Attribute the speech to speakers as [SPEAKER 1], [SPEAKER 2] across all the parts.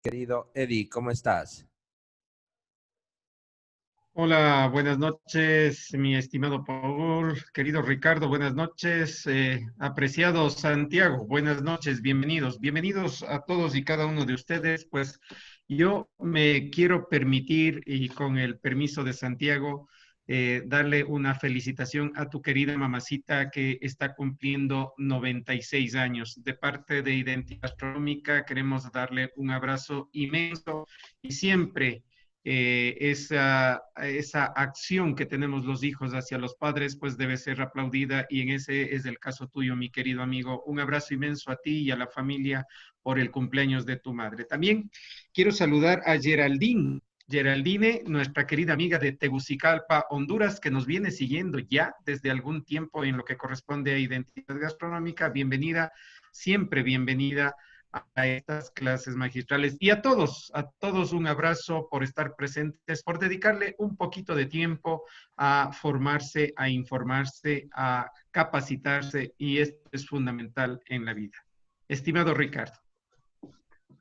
[SPEAKER 1] Querido Eddie, ¿cómo estás?
[SPEAKER 2] Hola, buenas noches, mi estimado Paul, querido Ricardo, buenas noches, apreciado Santiago, buenas noches, bienvenidos a todos y cada uno de ustedes. Pues yo me quiero permitir, y con el permiso de Santiago, darle una felicitación a tu querida mamacita que está cumpliendo 96 años. De parte de Identidad Astronómica queremos darle un abrazo inmenso y siempre esa acción que tenemos los hijos hacia los padres, pues debe ser aplaudida, y en ese es el caso tuyo, mi querido amigo. Un abrazo inmenso a ti y a la familia por el cumpleaños de tu madre. También quiero saludar a Geraldine, nuestra querida amiga de Tegucigalpa, Honduras, que nos viene siguiendo ya desde algún tiempo en lo que corresponde a identidad gastronómica. Bienvenida, siempre bienvenida a estas clases magistrales. Y a todos un abrazo por estar presentes, por dedicarle un poquito de tiempo a formarse, a informarse, a capacitarse, y esto es fundamental en la vida. Estimado Ricardo.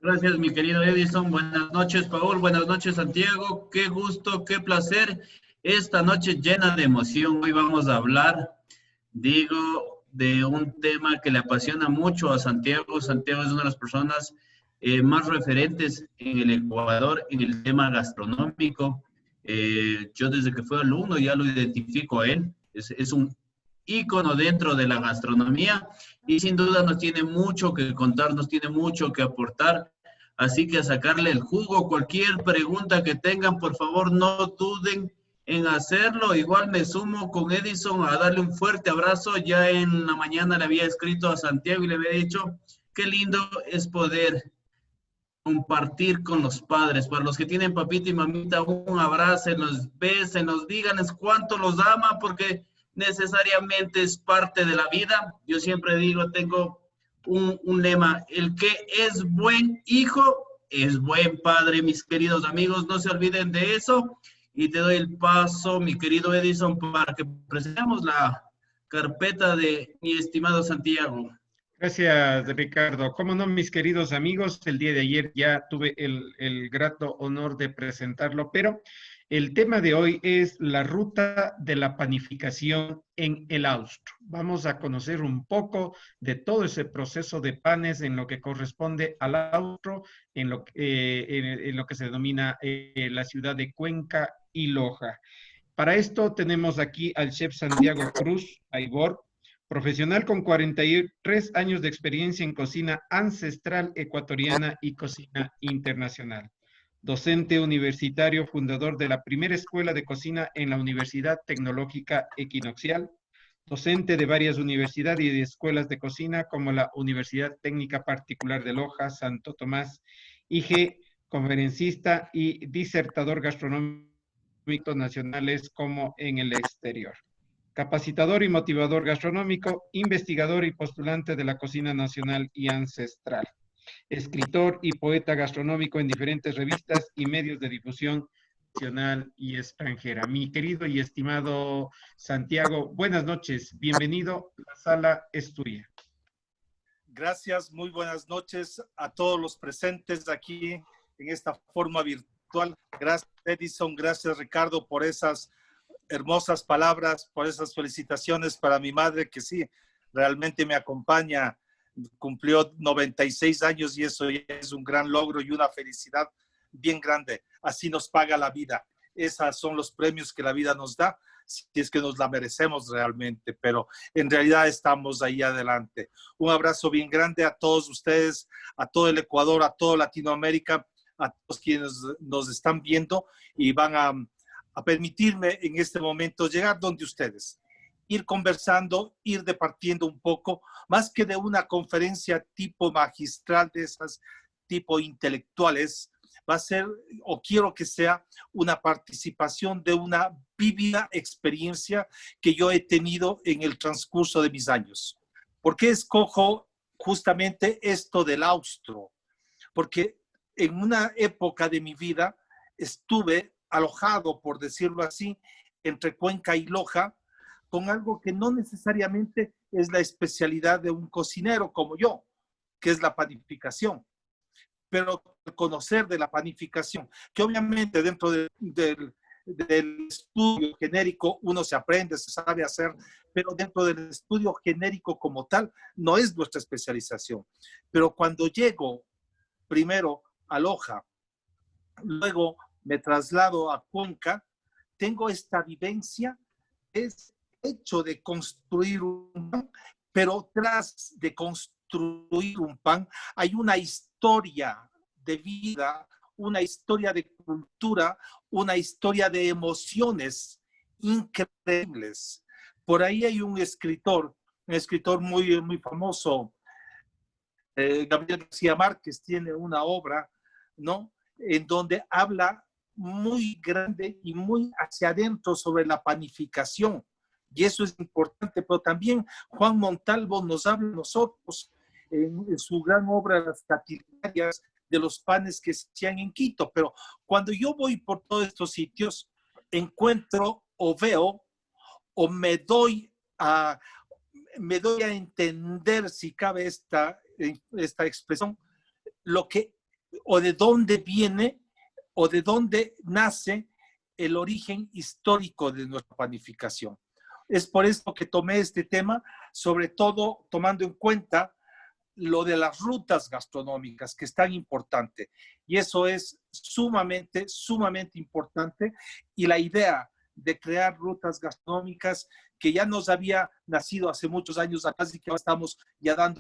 [SPEAKER 3] Gracias, mi querido Edison. Buenas noches, Paul. Buenas noches, Santiago. Qué gusto, qué placer. Esta noche llena de emoción. Hoy vamos a hablar, de un tema que le apasiona mucho a Santiago. Santiago es una de las personas más referentes en el Ecuador en el tema gastronómico. Yo desde que fui alumno ya lo identifico a él. Es un ícono dentro de la gastronomía y sin duda nos tiene mucho que contar, nos tiene mucho que aportar. Así que a sacarle el jugo, cualquier pregunta que tengan, por favor, no duden en hacerlo. Igual me sumo con Edison a darle un fuerte abrazo. Ya en la mañana le había escrito a Santiago y le había dicho, qué lindo es poder compartir con los padres. Para los que tienen papita y mamita, un abrazo, los besen, los díganles cuánto los ama, porque necesariamente es parte de la vida. Yo siempre digo, tengo un lema, el que es buen hijo es buen padre. Mis queridos amigos, no se olviden de eso. Y te doy el paso, mi querido Edison, para que presentemos la carpeta de mi estimado Santiago.
[SPEAKER 2] Gracias, Ricardo. Cómo no, mis queridos amigos, el día de ayer ya tuve el grato honor de presentarlo, pero el tema de hoy es la ruta de la panificación en el Austro. Vamos a conocer un poco de todo ese proceso de panes en lo que corresponde al Austro, en lo que se denomina la ciudad de Cuenca y Loja. Para esto tenemos aquí al chef Santiago Cruz Aibor, profesional con 43 años de experiencia en cocina ancestral ecuatoriana y cocina internacional. Docente universitario, fundador de la primera escuela de cocina en la Universidad Tecnológica Equinoccial. Docente de varias universidades y de escuelas de cocina como la Universidad Técnica Particular de Loja, Santo Tomás, IG, conferencista y disertador gastronómico nacionales como en el exterior. Capacitador y motivador gastronómico, investigador y postulante de la cocina nacional y ancestral. Escritor y poeta gastronómico en diferentes revistas y medios de difusión nacional y extranjera. Mi querido y estimado Santiago, buenas noches. Bienvenido. La sala es tuya.
[SPEAKER 4] Gracias, muy buenas noches a todos los presentes aquí en esta forma virtual. Gracias, Edison, gracias, Ricardo, por esas hermosas palabras, por esas felicitaciones para mi madre, que sí, realmente me acompaña. Cumplió 96 años y eso ya es un gran logro y una felicidad bien grande. Así nos paga la vida. Esos son los premios que la vida nos da, si es que nos la merecemos realmente, pero en realidad estamos ahí adelante. Un abrazo bien grande a todos ustedes, a todo el Ecuador, a toda Latinoamérica, a todos quienes nos están viendo y van a permitirme en este momento llegar donde ustedes, ir conversando, ir departiendo un poco, más que de una conferencia tipo magistral de esas tipo intelectuales, va a ser, o quiero que sea, una participación de una vívida experiencia que yo he tenido en el transcurso de mis años. ¿Por qué escojo justamente esto del Austro? Porque en una época de mi vida estuve alojado, por decirlo así, entre Cuenca y Loja, con algo que no necesariamente es la especialidad de un cocinero como yo, que es la panificación. Pero conocer de la planificación, que obviamente dentro del estudio genérico uno se aprende, se sabe hacer, pero dentro del estudio genérico como tal no es nuestra especialización. Pero cuando llego primero a Loja, luego me traslado a Cuenca, tengo esta vivencia, es hecho de construir un pan, pero tras de construir un pan hay una historia de vida, una historia de cultura, una historia de emociones increíbles. Por ahí hay un escritor muy, muy famoso, Gabriel García Márquez, tiene una obra, ¿no?, en donde habla muy grande y muy hacia adentro sobre la panificación. Y eso es importante, pero también Juan Montalvo nos habla a nosotros en su gran obra Las Catilarias de los panes que se hacían en Quito. Pero cuando yo voy por todos estos sitios, encuentro o veo o me doy a entender, si cabe esta expresión, lo que o de dónde viene o de dónde nace el origen histórico de nuestra panificación. Es por eso que tomé este tema, sobre todo tomando en cuenta lo de las rutas gastronómicas, que es tan importante. Y eso es sumamente, sumamente importante. Y la idea de crear rutas gastronómicas que ya nos había nacido hace muchos años atrás y que ahora estamos ya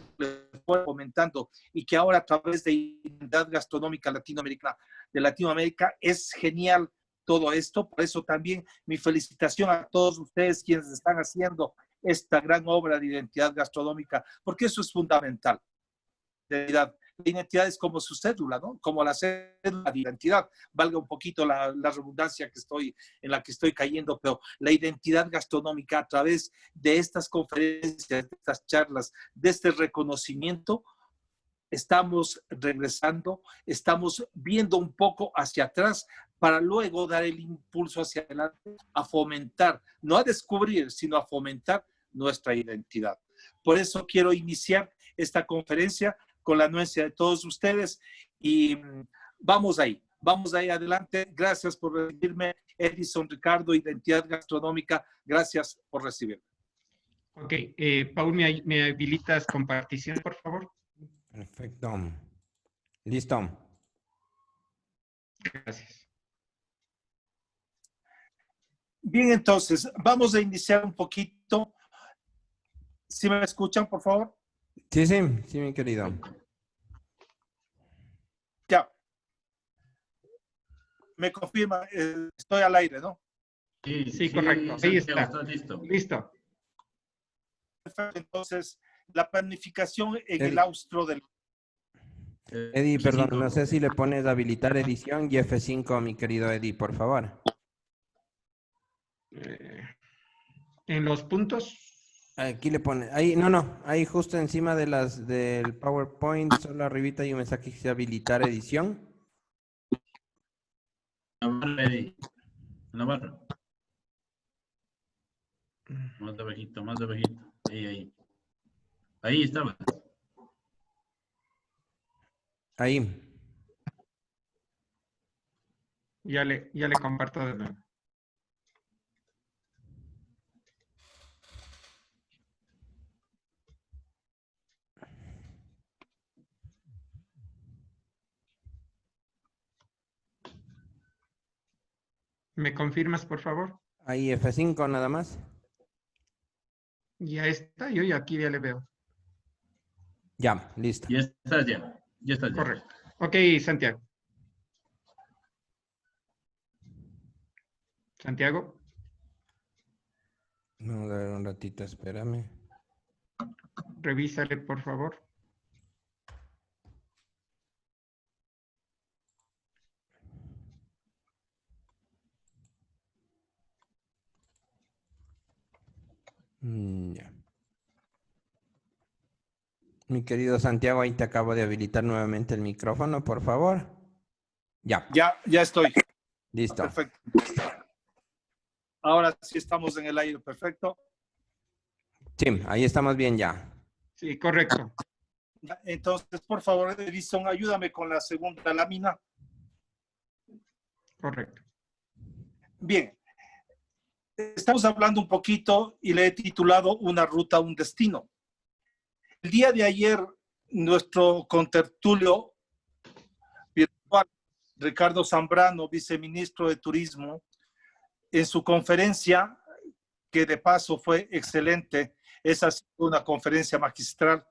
[SPEAKER 4] fomentando, y que ahora a través de Identidad Gastronómica de Latinoamérica es genial todo esto. Por eso también mi felicitación a todos ustedes quienes están haciendo esta gran obra de identidad gastronómica, porque eso es fundamental. La identidad es como su cédula, ¿no? Como la cédula de identidad. Valga un poquito la redundancia en la que estoy cayendo, pero la identidad gastronómica a través de estas conferencias, de estas charlas, de este reconocimiento, estamos regresando, estamos viendo un poco hacia atrás para luego dar el impulso hacia adelante a fomentar, no a descubrir, sino a fomentar nuestra identidad. Por eso quiero iniciar esta conferencia con la anuencia de todos ustedes y vamos ahí adelante. Gracias por recibirme, Edison Ricardo, Identidad Gastronómica. Gracias por recibirme.
[SPEAKER 2] Ok, Paul, ¿me habilitas compartición, por favor?
[SPEAKER 1] Perfecto. Listo.
[SPEAKER 2] Gracias.
[SPEAKER 4] Bien, entonces, vamos a iniciar un poquito. ¿Sí me escuchan, por favor?
[SPEAKER 1] Sí, mi querido.
[SPEAKER 4] Ya. Me confirma, estoy al aire, ¿no?
[SPEAKER 2] Sí, correcto. Ahí está.
[SPEAKER 3] Listo.
[SPEAKER 2] Listo.
[SPEAKER 4] Perfecto. Entonces, la planificación en el austro del...
[SPEAKER 1] Eddie, perdón, no sé si le pones habilitar edición y F5, mi querido Eddie, por favor.
[SPEAKER 2] En los puntos.
[SPEAKER 1] Aquí le pone, ahí, no, ahí justo encima de del PowerPoint, solo arribita hay un mensaje que dice habilitar edición.
[SPEAKER 3] La barra. Más abajito, más abajito. Ahí. Ahí estaba.
[SPEAKER 1] Ahí.
[SPEAKER 2] Ya le comparto de nuevo. ¿Me confirmas, por favor?
[SPEAKER 1] Ahí F5 nada más.
[SPEAKER 2] Ya está, yo ya aquí ya le veo.
[SPEAKER 1] Ya, listo.
[SPEAKER 3] Ya estás ya.
[SPEAKER 2] Correcto. Ok, Santiago. Santiago.
[SPEAKER 1] Vamos a ver un ratito, espérame.
[SPEAKER 2] Revísale, por favor.
[SPEAKER 1] Ya. Mi querido Santiago, ahí te acabo de habilitar nuevamente el micrófono, por favor. Ya.
[SPEAKER 4] Ya estoy.
[SPEAKER 1] Listo.
[SPEAKER 4] Perfecto. Ahora sí estamos en el aire, perfecto.
[SPEAKER 1] Sí, ahí estamos bien ya.
[SPEAKER 2] Sí, correcto.
[SPEAKER 4] Entonces, por favor, Edison, ayúdame con la segunda lámina.
[SPEAKER 2] Correcto.
[SPEAKER 4] Bien, estamos hablando un poquito y le he titulado Una ruta, un destino. El día de ayer, nuestro contertulio virtual, Ricardo Zambrano, viceministro de Turismo, en su conferencia, que de paso fue excelente, esa ha sido una conferencia magistral,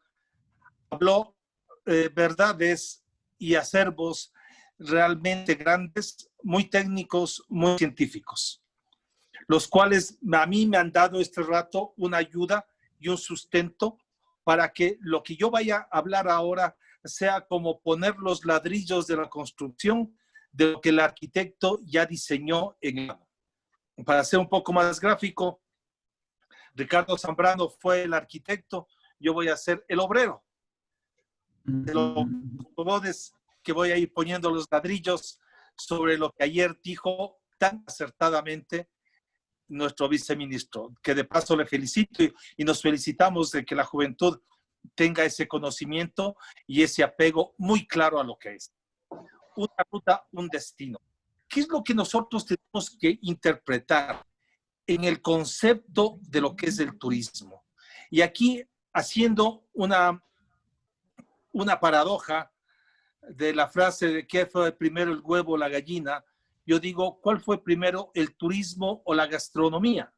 [SPEAKER 4] habló verdades y acervos realmente grandes, muy técnicos, muy científicos, los cuales a mí me han dado este rato una ayuda y un sustento para que lo que yo vaya a hablar ahora sea como poner los ladrillos de la construcción de lo que el arquitecto ya diseñó en el... Para ser un poco más gráfico, Ricardo Zambrano fue el arquitecto, yo voy a ser el obrero de los robots que voy a ir poniendo los ladrillos sobre lo que ayer dijo tan acertadamente nuestro viceministro, que de paso le felicito y nos felicitamos de que la juventud tenga ese conocimiento y ese apego muy claro a lo que es. Una ruta, un destino. ¿Qué es lo que nosotros tenemos que interpretar en el concepto de lo que es el turismo? Y aquí, haciendo una paradoja de la frase de ¿qué fue primero, el huevo o la gallina? Yo digo, ¿cuál fue primero, el turismo o la gastronomía?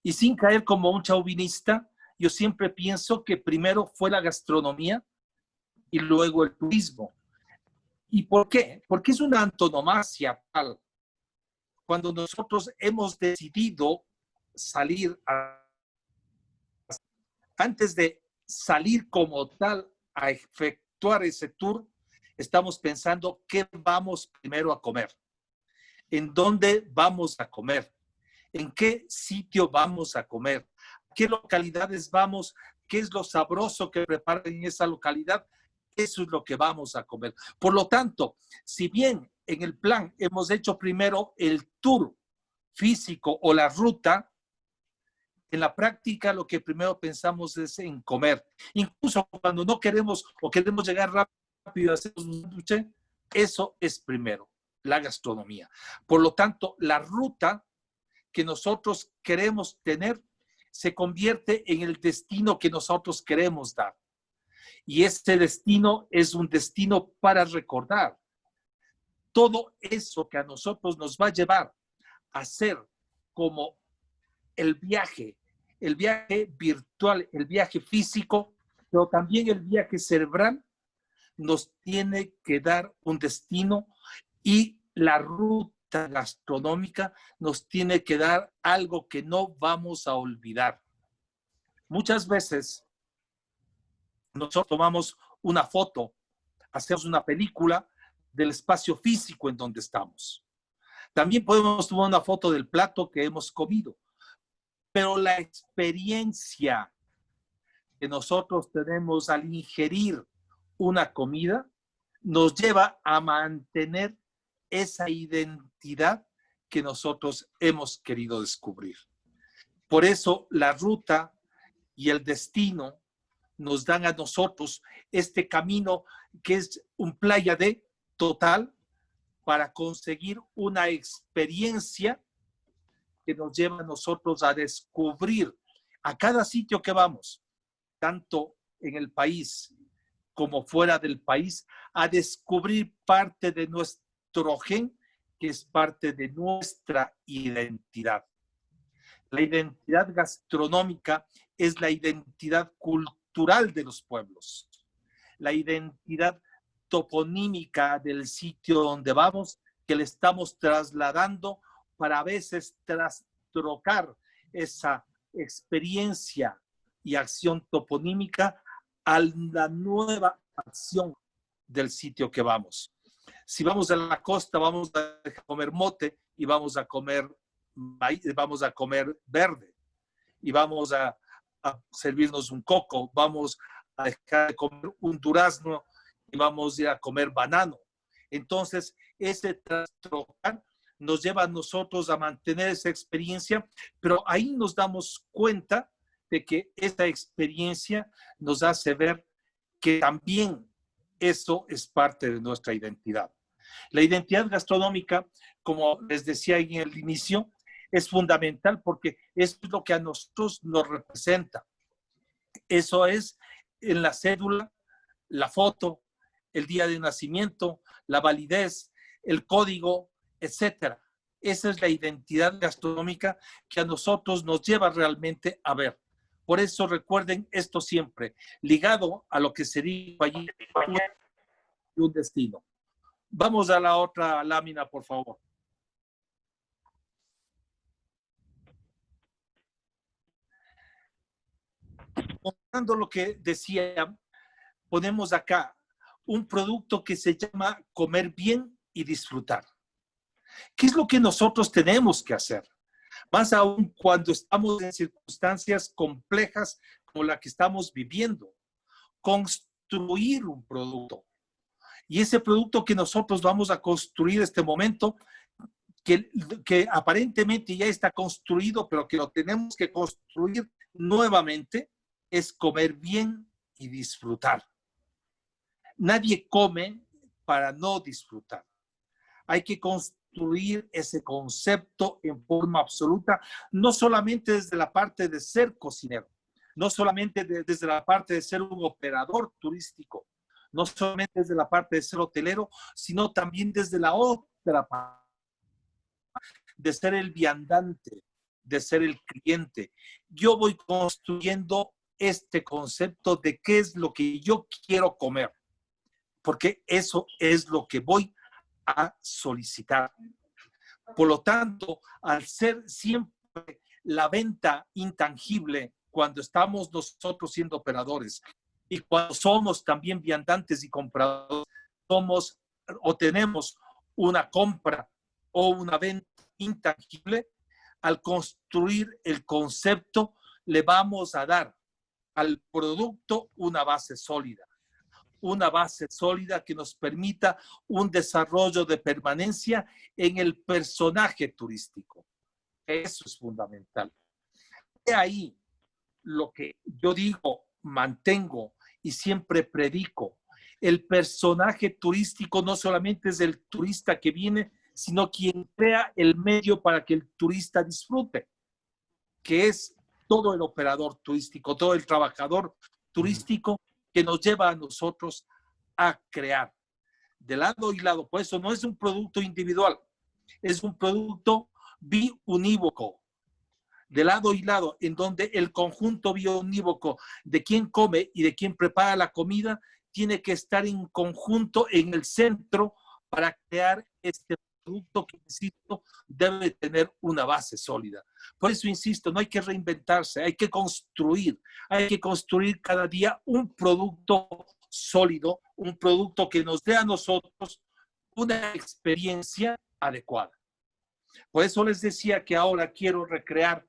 [SPEAKER 4] Y sin caer como un chauvinista, yo siempre pienso que primero fue la gastronomía y luego el turismo. ¿Y por qué? Porque es una antonomasia tal. Cuando nosotros hemos decidido salir antes de salir como tal a efectuar ese tour, estamos pensando qué vamos primero a comer, en dónde vamos a comer, en qué sitio vamos a comer, qué localidades vamos, qué es lo sabroso que preparan en esa localidad, eso es lo que vamos a comer. Por lo tanto, si bien en el plan hemos hecho primero el tour físico o la ruta, en la práctica lo que primero pensamos es en comer. Incluso cuando no queremos o queremos llegar rápido a hacer un sándwich, eso es primero, la gastronomía. Por lo tanto, la ruta que nosotros queremos tener se convierte en el destino que nosotros queremos dar. Y este destino es un destino para recordar. Todo eso que a nosotros nos va a llevar a ser como el viaje virtual, el viaje físico, pero también el viaje cerebral, nos tiene que dar un destino, y la ruta gastronómica nos tiene que dar algo que no vamos a olvidar. Muchas veces nosotros tomamos una foto, hacemos una película del espacio físico en donde estamos. También podemos tomar una foto del plato que hemos comido, pero la experiencia que nosotros tenemos al ingerir una comida nos lleva a mantener esa identidad que nosotros hemos querido descubrir. Por eso la ruta y el destino nos dan a nosotros este camino que es un playa de total para conseguir una experiencia que nos lleva a nosotros a descubrir a cada sitio que vamos, tanto en el país como fuera del país, a descubrir parte de nuestro gen, que es parte de nuestra identidad. La identidad gastronómica es la identidad cultural de los pueblos, la identidad toponímica del sitio donde vamos, que le estamos trasladando para a veces trastrocar esa experiencia y acción toponímica a la nueva acción del sitio que vamos. Si vamos a la costa, vamos a comer mote y vamos a comer maíz, vamos a comer verde y vamos a servirnos un coco, vamos a dejar de comer un durazno y vamos a ir a comer banano. Entonces, ese trastrocar nos lleva a nosotros a mantener esa experiencia, pero ahí nos damos cuenta de que esta experiencia nos hace ver que también eso es parte de nuestra identidad. La identidad gastronómica, como les decía en el inicio, es fundamental porque es lo que a nosotros nos representa. Eso es en la cédula, la foto, el día de nacimiento, la validez, el código, etcétera. Esa es la identidad gastronómica que a nosotros nos lleva realmente a ver. Por eso recuerden esto siempre, ligado a lo que se dijo allí, un destino. Vamos a la otra lámina, por favor. Contando lo que decía, ponemos acá un producto que se llama comer bien y disfrutar. ¿Qué es lo que nosotros tenemos que hacer? Más aún cuando estamos en circunstancias complejas como la que estamos viviendo. Construir un producto. Y ese producto que nosotros vamos a construir en este momento, que aparentemente ya está construido, pero que lo tenemos que construir nuevamente, es comer bien y disfrutar. Nadie come para no disfrutar. Hay que construir ese concepto en forma absoluta, no solamente desde la parte de ser cocinero, no solamente desde la parte de ser un operador turístico, no solamente desde la parte de ser hotelero, sino también desde la otra parte, de ser el viandante, de ser el cliente. Yo voy construyendo este concepto de qué es lo que yo quiero comer, porque eso es lo que voy a solicitar. Por lo tanto, al ser siempre la venta intangible, cuando estamos nosotros siendo operadores y cuando somos también viandantes y compradores, somos o tenemos una compra o una venta intangible, al construir el concepto le vamos a dar al producto una base sólida que nos permita un desarrollo de permanencia en el personaje turístico. Eso es fundamental. De ahí lo que yo digo, mantengo y siempre predico. El personaje turístico no solamente es el turista que viene, sino quien crea el medio para que el turista disfrute, que es todo el operador turístico, todo el trabajador turístico que nos lleva a nosotros a crear de lado y lado. Por eso no es un producto individual, es un producto biunívoco, de lado y lado, en donde el conjunto biunívoco de quien come y de quien prepara la comida tiene que estar en conjunto en el centro para crear este producto que, insisto, debe tener una base sólida. Por eso, insisto, no hay que reinventarse, hay que construir cada día un producto sólido, un producto que nos dé a nosotros una experiencia adecuada. Por eso les decía que ahora quiero recrear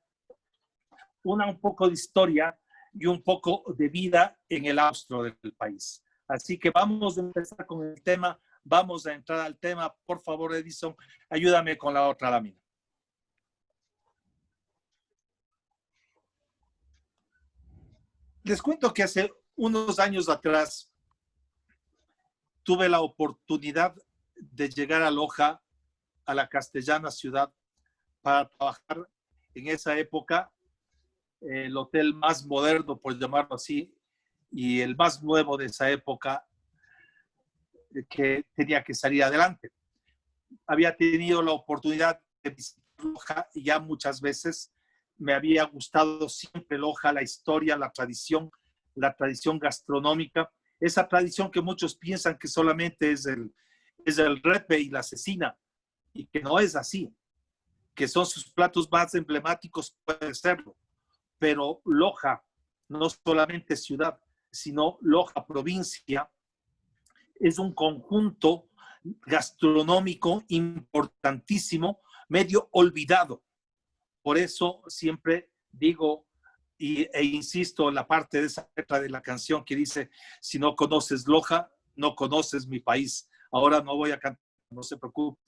[SPEAKER 4] un poco de historia y un poco de vida en el austro del país. Así que vamos a empezar con el tema. Vamos a entrar al tema. Por favor, Edison, ayúdame con la otra lámina. Les cuento que hace unos años atrás tuve la oportunidad de llegar a Loja, a la castellana ciudad, para trabajar en esa época el hotel más moderno, por llamarlo así, y el más nuevo de esa época, que tenía que salir adelante. Había tenido la oportunidad de visitar Loja y ya muchas veces me había gustado siempre Loja, la historia, la tradición gastronómica, esa tradición que muchos piensan que solamente es el repe y la cecina, y que no es así, que son sus platos más emblemáticos, puede serlo, pero Loja, no solamente ciudad, sino Loja provincia, es un conjunto gastronómico importantísimo, medio olvidado. Por eso siempre digo e insisto en la parte de esa letra de la canción que dice: si no conoces Loja, no conoces mi país. Ahora no voy a cantar, no se preocupen,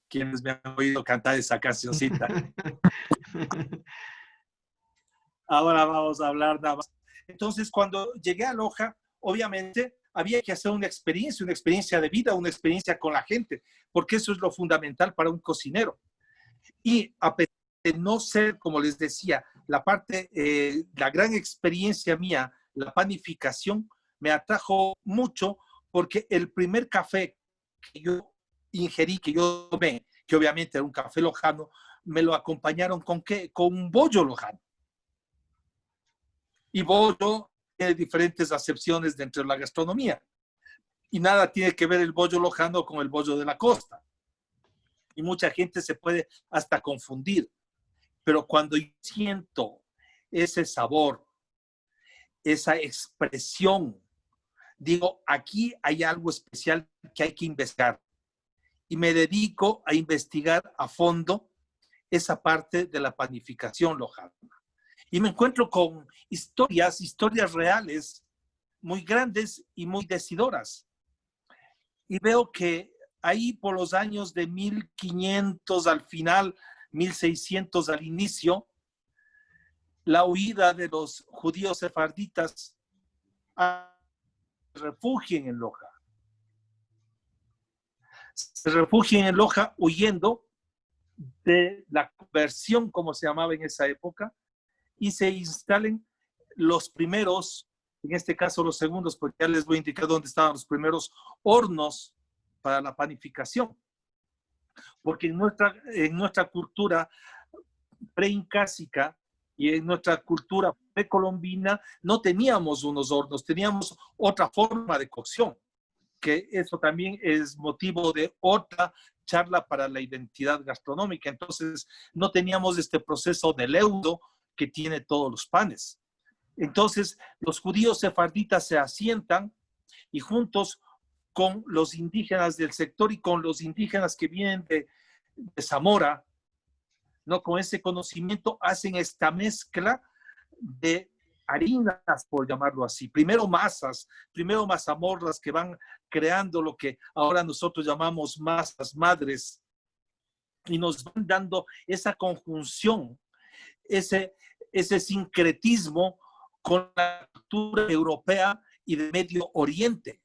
[SPEAKER 4] quienes me han oído cantar esa cancioncita. Ahora vamos a hablar nada más. Entonces, cuando llegué a Loja, obviamente había que hacer una experiencia de vida, una experiencia con la gente, porque eso es lo fundamental para un cocinero. Y a pesar de no ser, como les decía, la gran experiencia mía, la panificación, me atrajo mucho porque el primer café que yo ingerí, que yo tomé, que obviamente era un café lojano, me lo acompañaron ¿con qué? Con un bollo lojano. Y bollo tiene diferentes acepciones dentro de la gastronomía. Y nada tiene que ver el bollo lojano con el bollo de la costa. Y mucha gente se puede hasta confundir. Pero cuando yo siento ese sabor, esa expresión, digo, aquí hay algo especial que hay que investigar. Y me dedico a investigar a fondo esa parte de la panificación lojana. Y me encuentro con historias reales, muy grandes y muy decidoras. Y veo que ahí por los años de 1500 al final, 1600 al inicio, la huida de los judíos sefarditas se refugian en Loja. Se refugian en Loja huyendo de la conversión, como se llamaba en esa época, y se instalen los primeros, en este caso los segundos, porque ya les voy a indicar dónde estaban los primeros hornos para la panificación. Porque en nuestra cultura preincásica y en nuestra cultura precolombina no teníamos unos hornos, teníamos otra forma de cocción, que eso también es motivo de otra charla para la identidad gastronómica. Entonces, no teníamos este proceso de leudo que tiene todos los panes. Entonces, los judíos sefarditas se asientan y juntos con los indígenas del sector y con los indígenas que vienen de Zamora, ¿no? Con ese conocimiento hacen esta mezcla de harinas, por llamarlo así. Primero masas, primero mazamorras que van creando lo que ahora nosotros llamamos masas madres y nos van dando esa conjunción, ese sincretismo con la cultura europea y de Medio Oriente.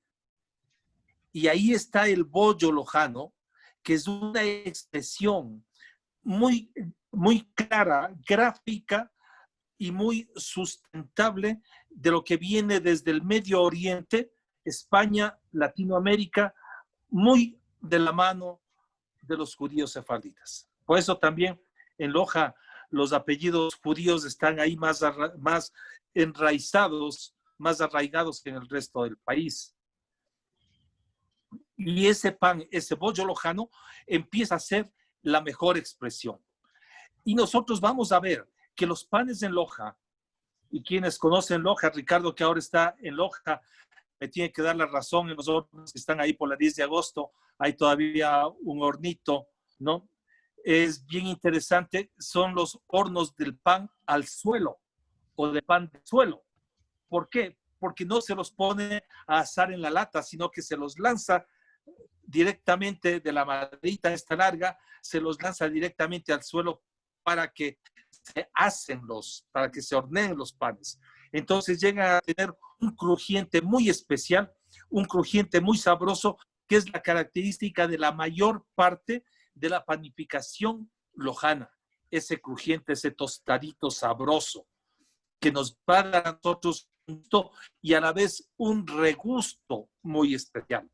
[SPEAKER 4] Y ahí está el bollo lojano, que es una expresión muy, muy clara, gráfica y muy sustentable de lo que viene desde el Medio Oriente, España, Latinoamérica, muy de la mano de los judíos sefarditas. Por eso también en Loja los apellidos judíos están ahí más enraizados, más arraigados que en el resto del país. Y ese pan, ese bollo lojano, empieza a ser la mejor expresión. Y nosotros vamos a ver que los panes en Loja, y quienes conocen Loja, Ricardo que ahora está en Loja, me tiene que dar la razón, en los hornos que están ahí por la 10 de agosto, hay todavía un hornito, ¿no? Es bien interesante, son los hornos del pan al suelo, o de pan de suelo. ¿Por qué? Porque no se los pone a asar en la lata, sino que se los lanza directamente de la maderita esta larga, se los lanza directamente al suelo para que se para que se horneen los panes. Entonces llegan a tener un crujiente muy especial, un crujiente muy sabroso, que es la característica de la mayor parte de la panificación lojana. Ese crujiente, ese tostadito sabroso, que nos va a dar a nosotros un gusto y a la vez un regusto muy especial.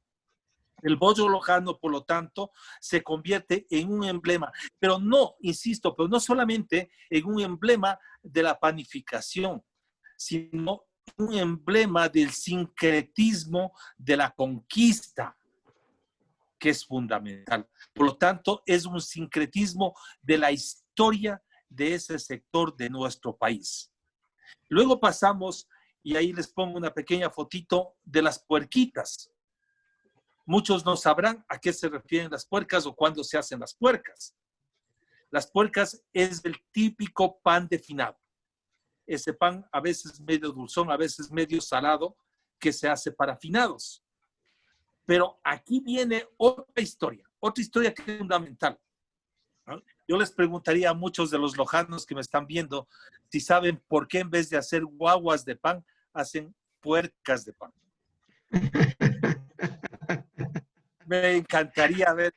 [SPEAKER 4] El bollo lojano, por lo tanto, se convierte en un emblema, pero no, insisto, pero no solamente en un emblema de la panificación, sino un emblema del sincretismo de la conquista, que es fundamental. Por lo tanto, es un sincretismo de la historia de ese sector de nuestro país. Luego pasamos, y ahí les pongo una pequeña fotito de las puerquitas. Muchos no sabrán a qué se refieren las puercas o cuándo se hacen las puercas. Las puercas es el típico pan de finado. Ese pan a veces medio dulzón, a veces medio salado, que se hace para finados. Pero aquí viene otra historia que es fundamental, ¿no? Yo les preguntaría a muchos de los lojanos que me están viendo si saben por qué en vez de hacer guaguas de pan, hacen puercas de pan. Me encantaría ver.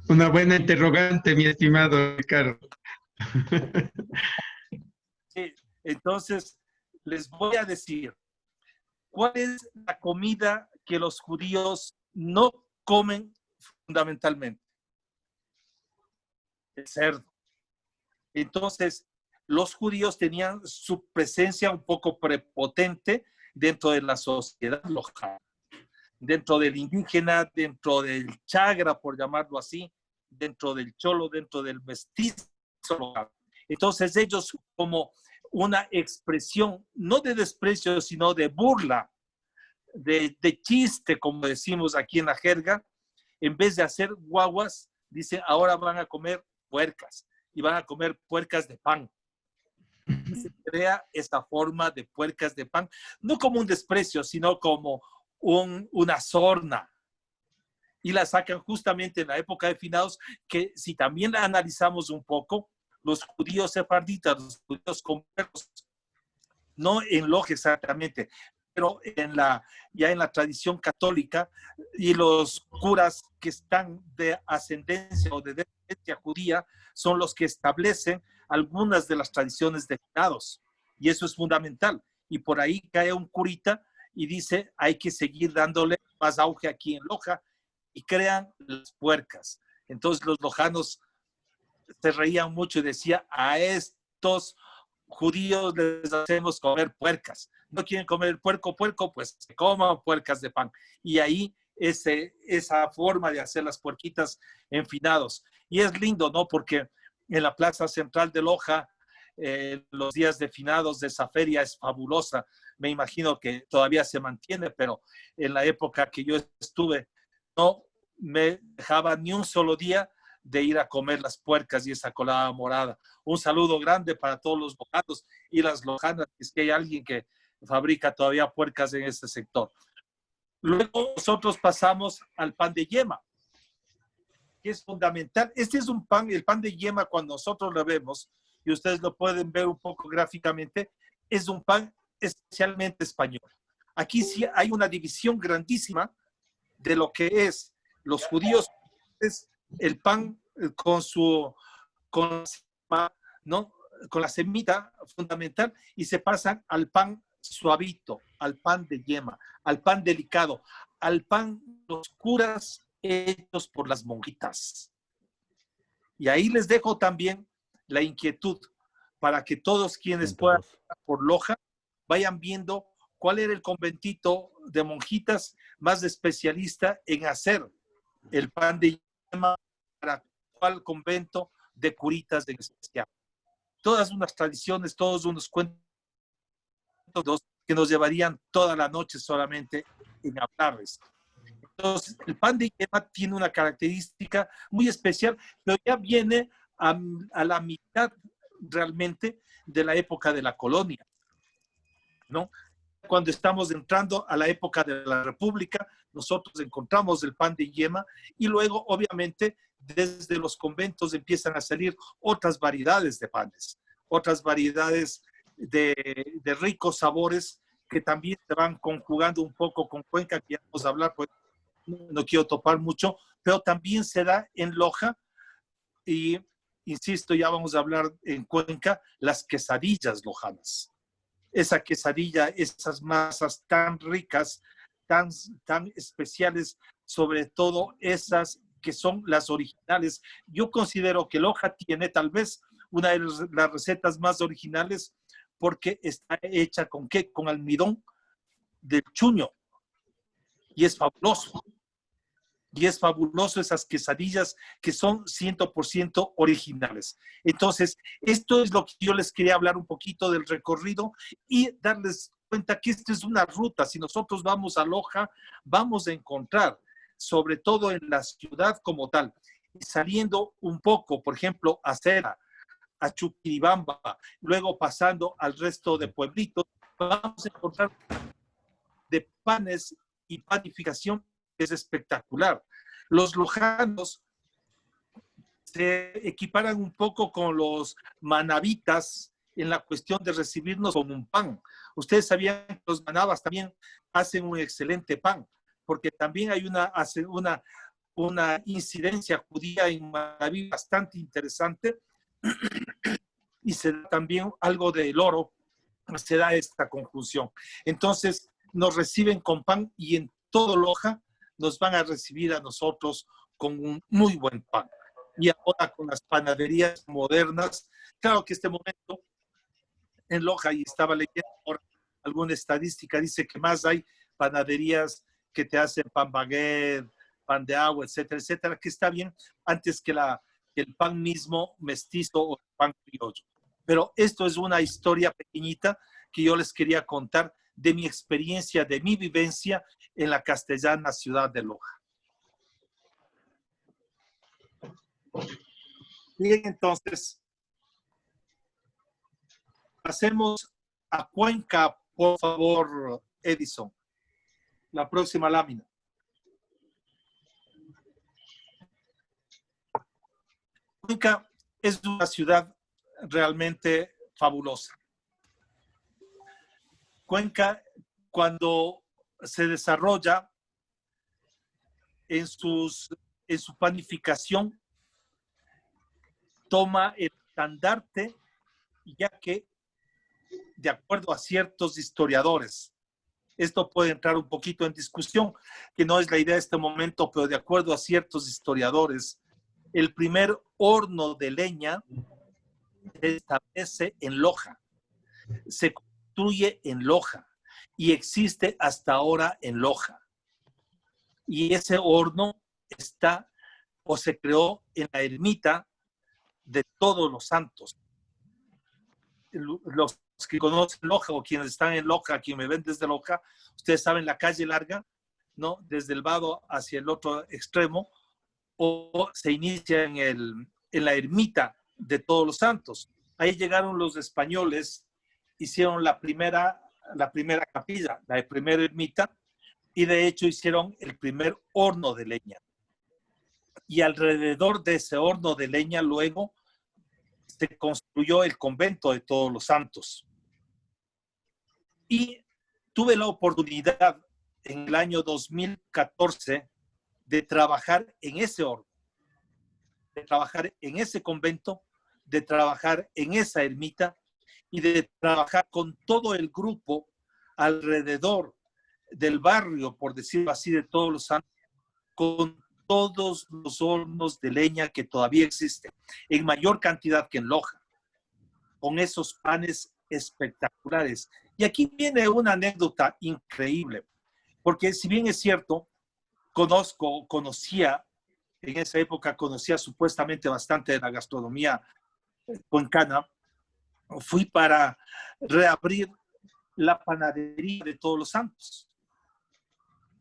[SPEAKER 2] Una buena interrogante, mi estimado Ricardo.
[SPEAKER 4] Sí, entonces, les voy a decir, ¿cuál es la comida que los judíos no comen fundamentalmente? El cerdo. Entonces, los judíos tenían su presencia un poco prepotente dentro de la sociedad local, dentro del indígena, dentro del chagra, por llamarlo así, dentro del cholo, dentro del mestizo local. Entonces, ellos como una expresión, no de desprecio, sino de burla, de chiste, como decimos aquí en la jerga, en vez de hacer guaguas, dicen, ahora van a comer puercas, y van a comer puercas de pan. Se crea esta forma de puercas de pan, no como un desprecio, sino como una sorna. Y la sacan justamente en la época de finados, que si también la analizamos un poco, los judíos sefarditas, los judíos conversos, no en logia exactamente, pero ya en la tradición católica, y los curas que están de ascendencia o de descendencia judía son los que establecen algunas de las tradiciones de finados. Y eso es fundamental. Y por ahí cae un curita y dice, hay que seguir dándole más auge aquí en Loja, y crean las puercas. Entonces los lojanos se reían mucho y decía, a estos judíos les hacemos comer puercas. No quieren comer el puerco, pues se coman puercas de pan. Y ahí esa forma de hacer las puerquitas en finados. Y es lindo, ¿no? Porque en la plaza central de Loja, los días de finados de esa feria es fabulosa. Me imagino que todavía se mantiene, pero en la época que yo estuve, no me dejaba ni un solo día de ir a comer las puercas y esa colada morada. Un saludo grande para todos los lojanos y las lojanas, es que hay alguien que fabrica todavía puercas en este sector. Luego nosotros pasamos al pan de yema, que es fundamental. Este es un pan, el pan de yema, cuando nosotros lo vemos, y ustedes lo pueden ver un poco gráficamente, es un pan especialmente español. Aquí sí hay una división grandísima de lo que es los judíos, es el pan ¿no? Con la semita fundamental, y se pasan al pan suavito, al pan de yema, al pan delicado, al pan los curas hechos por las monjitas. Y ahí les dejo también la inquietud para que todos quienes puedan por Loja vayan viendo cuál era el conventito de monjitas más especialista en hacer el pan de yema, para cuál convento de curitas en especial. Todas unas tradiciones, todos unos cuentos que nos llevarían toda la noche solamente en hablarles. Entonces, el pan de yema tiene una característica muy especial, pero ya viene a la mitad realmente de la época de la colonia, ¿no? Cuando estamos entrando a la época de la República, nosotros encontramos el pan de yema, y luego, obviamente, desde los conventos empiezan a salir otras variedades de panes, otras variedades de ricos sabores que también se van conjugando un poco con Cuenca, que ya vamos a hablar, pues no quiero topar mucho, pero también se da en Loja, y insisto, ya vamos a hablar en Cuenca, las quesadillas lojanas. Esa quesadilla, esas masas tan ricas, tan especiales, sobre todo esas que son las originales. Yo considero que Loja tiene tal vez una de las recetas más originales, porque está hecha ¿con qué? Con almidón del chuño, y es fabuloso. Y es fabuloso esas quesadillas que son 100% originales. Entonces, esto es lo que yo les quería hablar un poquito del recorrido, y darles cuenta que esta es una ruta. Si nosotros vamos a Loja, vamos a encontrar, sobre todo en la ciudad como tal, y saliendo un poco, por ejemplo, a Cera, a Chuquibamba, luego pasando al resto de pueblitos, vamos a encontrar de panes y panificación es espectacular. Los lojanos se equiparan un poco con los manavitas en la cuestión de recibirnos con un pan. Ustedes sabían que los manabas también hacen un excelente pan, porque también hay una incidencia judía en Manaví bastante interesante y se da también algo del oro, se da esta conjunción. Entonces nos reciben con pan y en todo Loja nos van a recibir a nosotros con un muy buen pan. Y ahora con las panaderías modernas, claro que este momento en Loja, y estaba leyendo ahora alguna estadística, dice que más hay panaderías que te hacen pan baguette, pan de agua, etcétera, etcétera, que está bien antes que el pan mismo mestizo o el pan criollo. Pero esto es una historia pequeñita que yo les quería contar de mi experiencia, de mi vivencia en la castellana ciudad de Loja. Bien, entonces, pasemos a Cuenca, por favor, Edison. La próxima lámina. Cuenca es una ciudad realmente fabulosa. Cuenca, cuando se desarrolla en su panificación, toma el estandarte, ya que, de acuerdo a ciertos historiadores, esto puede entrar un poquito en discusión, que no es la idea de este momento, pero de acuerdo a ciertos historiadores, el primer horno de leña se establece en Loja, se construye en Loja y existe hasta ahora en Loja. Y ese horno está o se creó en la ermita de Todos los Santos. Los que conocen Loja o quienes están en Loja, quienes me ven desde Loja, ustedes saben la calle larga, ¿no? Desde el vado hacia el otro extremo, o se inicia en la ermita de Todos los Santos. Ahí llegaron los españoles, hicieron la primera capilla, la primera ermita, y de hecho hicieron el primer horno de leña. Y alrededor de ese horno de leña luego se construyó el convento de Todos los Santos. Y tuve la oportunidad en el año 2014 de trabajar en ese horno, de trabajar en ese convento, de trabajar en esa ermita y de trabajar con todo el grupo alrededor del barrio, por decirlo así, de Todos los Santos, con todos los hornos de leña que todavía existen, en mayor cantidad que en Loja, con esos panes espectaculares. Y aquí viene una anécdota increíble, porque si bien es cierto, conocía supuestamente bastante de la gastronomía cuencana, fui para reabrir la panadería de Todos los Santos.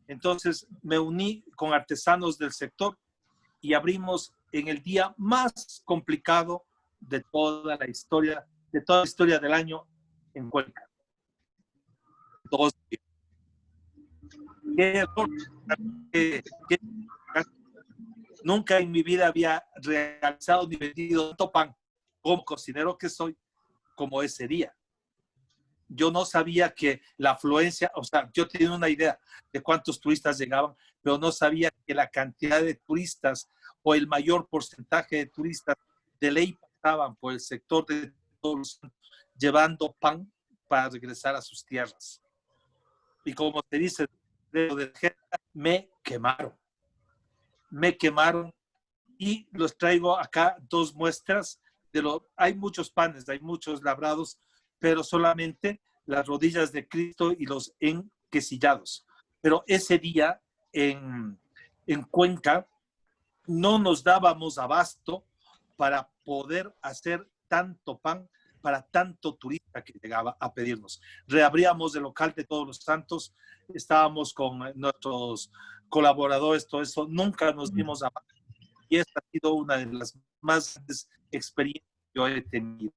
[SPEAKER 4] Entonces me uní con artesanos del sector y abrimos en el día más complicado de toda la historia del año en Cuenca. 2 días. Qué error. Nunca en mi vida había realizado ni vendido tanto pan como cocinero que soy como ese día. Yo no sabía que la afluencia, o sea, yo tenía una idea de cuántos turistas llegaban, pero no sabía que la cantidad de turistas o el mayor porcentaje de turistas de ley pasaban por el sector de Todos, llevando pan para regresar a sus tierras. Y como te dice, me quemaron y los traigo acá 2 muestras. Hay muchos panes, hay muchos labrados, pero solamente las rodillas de Cristo y los enquesillados. Pero ese día en Cuenca no nos dábamos abasto para poder hacer tanto pan para tanto turista que llegaba a pedirnos. Reabríamos el local de Todos los Santos, estábamos con nuestros colaboradores, todo eso, nunca nos dimos abasto. Y esta ha sido una de las más grandes experiencias que yo he tenido.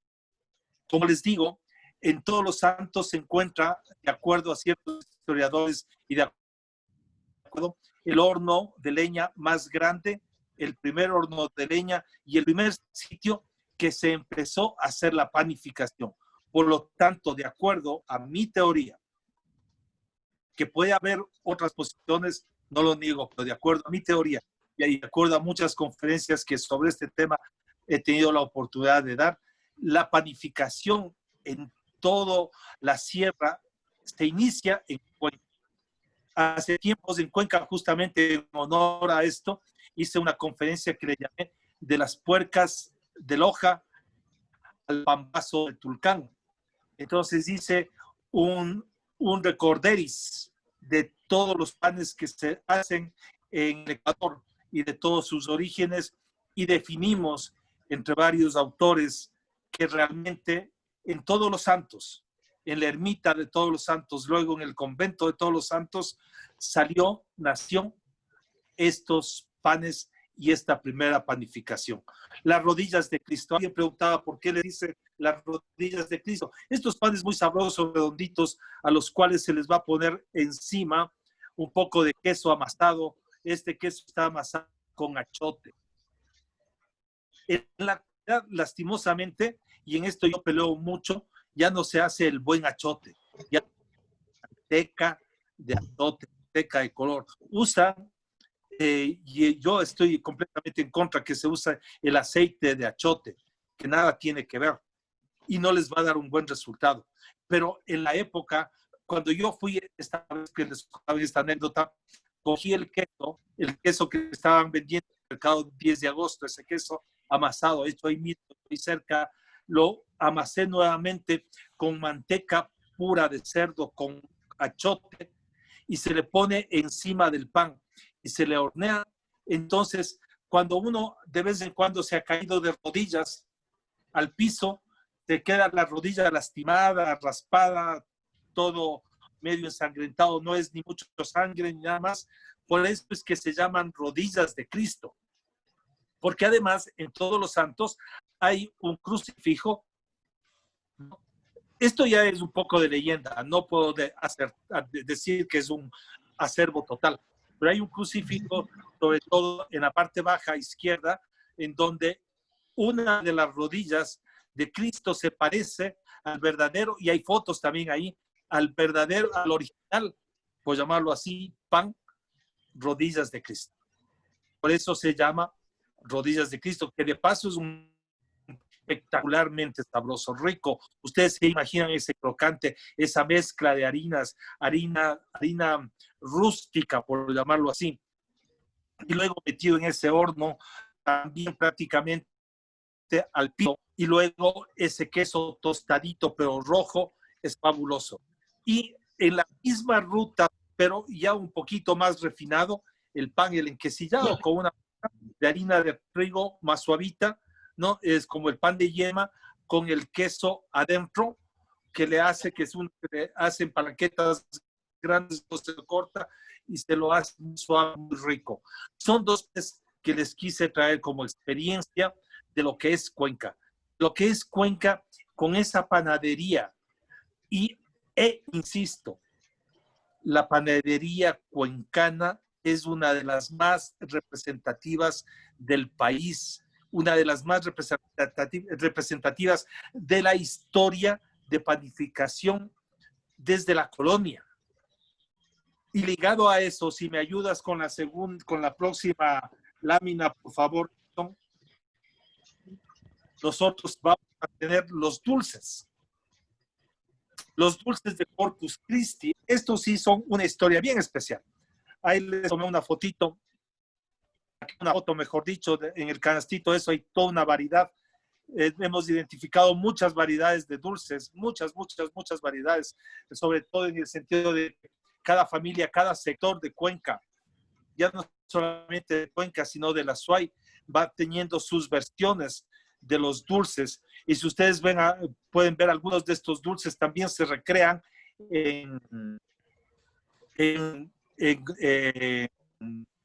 [SPEAKER 4] Como les digo, en Todos los Santos se encuentra, de acuerdo a ciertos historiadores y de acuerdo, el horno de leña más grande, el primer horno de leña y el primer sitio que se empezó a hacer la panificación. Por lo tanto, de acuerdo a mi teoría, que puede haber otras posiciones, no lo niego, pero de acuerdo a mi teoría y de acuerdo a muchas conferencias que sobre este tema he tenido la oportunidad de dar, la panificación en toda la sierra se inicia en Cuenca. Hace tiempos en Cuenca, justamente en honor a esto, hice una conferencia que le llamé de las puercas de Loja al pambazo de Tulcán. Entonces hice un recorderis de todos los panes que se hacen en el Ecuador y de todos sus orígenes, y definimos entre varios autores que realmente en Todos los Santos, en la ermita de Todos los Santos, luego en el convento de Todos los Santos, nació estos panes y esta primera panificación. Las rodillas de Cristo. Alguien preguntaba por qué le dice las rodillas de Cristo. Estos panes muy sabrosos, redonditos, a los cuales se les va a poner encima un poco de queso amasado. Este queso está amasado con achote. En la actualidad, lastimosamente, y en esto yo peleo mucho, ya no se hace el buen achote. Ya manteca de achote, manteca de color. Usan y yo estoy completamente en contra que se usa el aceite de achote, que nada tiene que ver y no les va a dar un buen resultado. Pero en la época, cuando yo fui, esta vez que les contaba esta anécdota, cogí el queso que estaban vendiendo en el mercado 10 de agosto, ese queso amasado, hecho ahí mismo, ahí cerca, lo amasé nuevamente con manteca pura de cerdo, con achote, y se le pone encima del pan y se le hornea. Entonces, cuando uno de vez en cuando se ha caído de rodillas al piso, te queda la rodilla lastimada, raspada, todo medio ensangrentado, no es ni mucho sangre ni nada más. Por eso es que se llaman rodillas de Cristo. Porque además en Todos los Santos hay un crucifijo. Esto ya es un poco de leyenda, no puedo decir que es un acervo total, pero hay un crucifijo, sobre todo en la parte baja izquierda, en donde una de las rodillas de Cristo se parece al verdadero, y hay fotos también ahí, al verdadero, al original, por llamarlo así, pan, rodillas de Cristo. Por eso se llama rodillas de Cristo, que de paso es un espectacularmente sabroso, rico. Ustedes se imaginan ese crocante, esa mezcla de harinas, harina rústica, por llamarlo así, y luego metido en ese horno, también prácticamente al piso, y luego ese queso tostadito pero rojo, es fabuloso. Y en la misma ruta, pero ya un poquito más refinado, el pan, el enquesillado con una de harina de trigo más suavita, ¿no? Es como el pan de yema con el queso adentro, que le hace, que le hacen palanquetas grandes, se lo corta y se lo hace muy suave, muy rico. Son dos que les quise traer como experiencia de lo que es Cuenca. Lo que es Cuenca con esa panadería. Insisto, la panadería cuencana es una de las más representativas del país, una de las más representativas de la historia de panificación desde la colonia. Y ligado a eso, si me ayudas con la próxima lámina, por favor, nosotros vamos a tener los dulces. Los dulces de Corpus Christi, estos sí son una historia bien especial. Ahí les tomé una fotito, una foto, mejor dicho, en el canastito, eso hay toda una variedad. Hemos identificado muchas variedades de dulces, muchas variedades, sobre todo en el sentido de cada familia, cada sector de Cuenca, ya no solamente de Cuenca, sino de la Suay, va teniendo sus versiones de los dulces. Y si ustedes pueden ver algunos de estos dulces, también se recrean en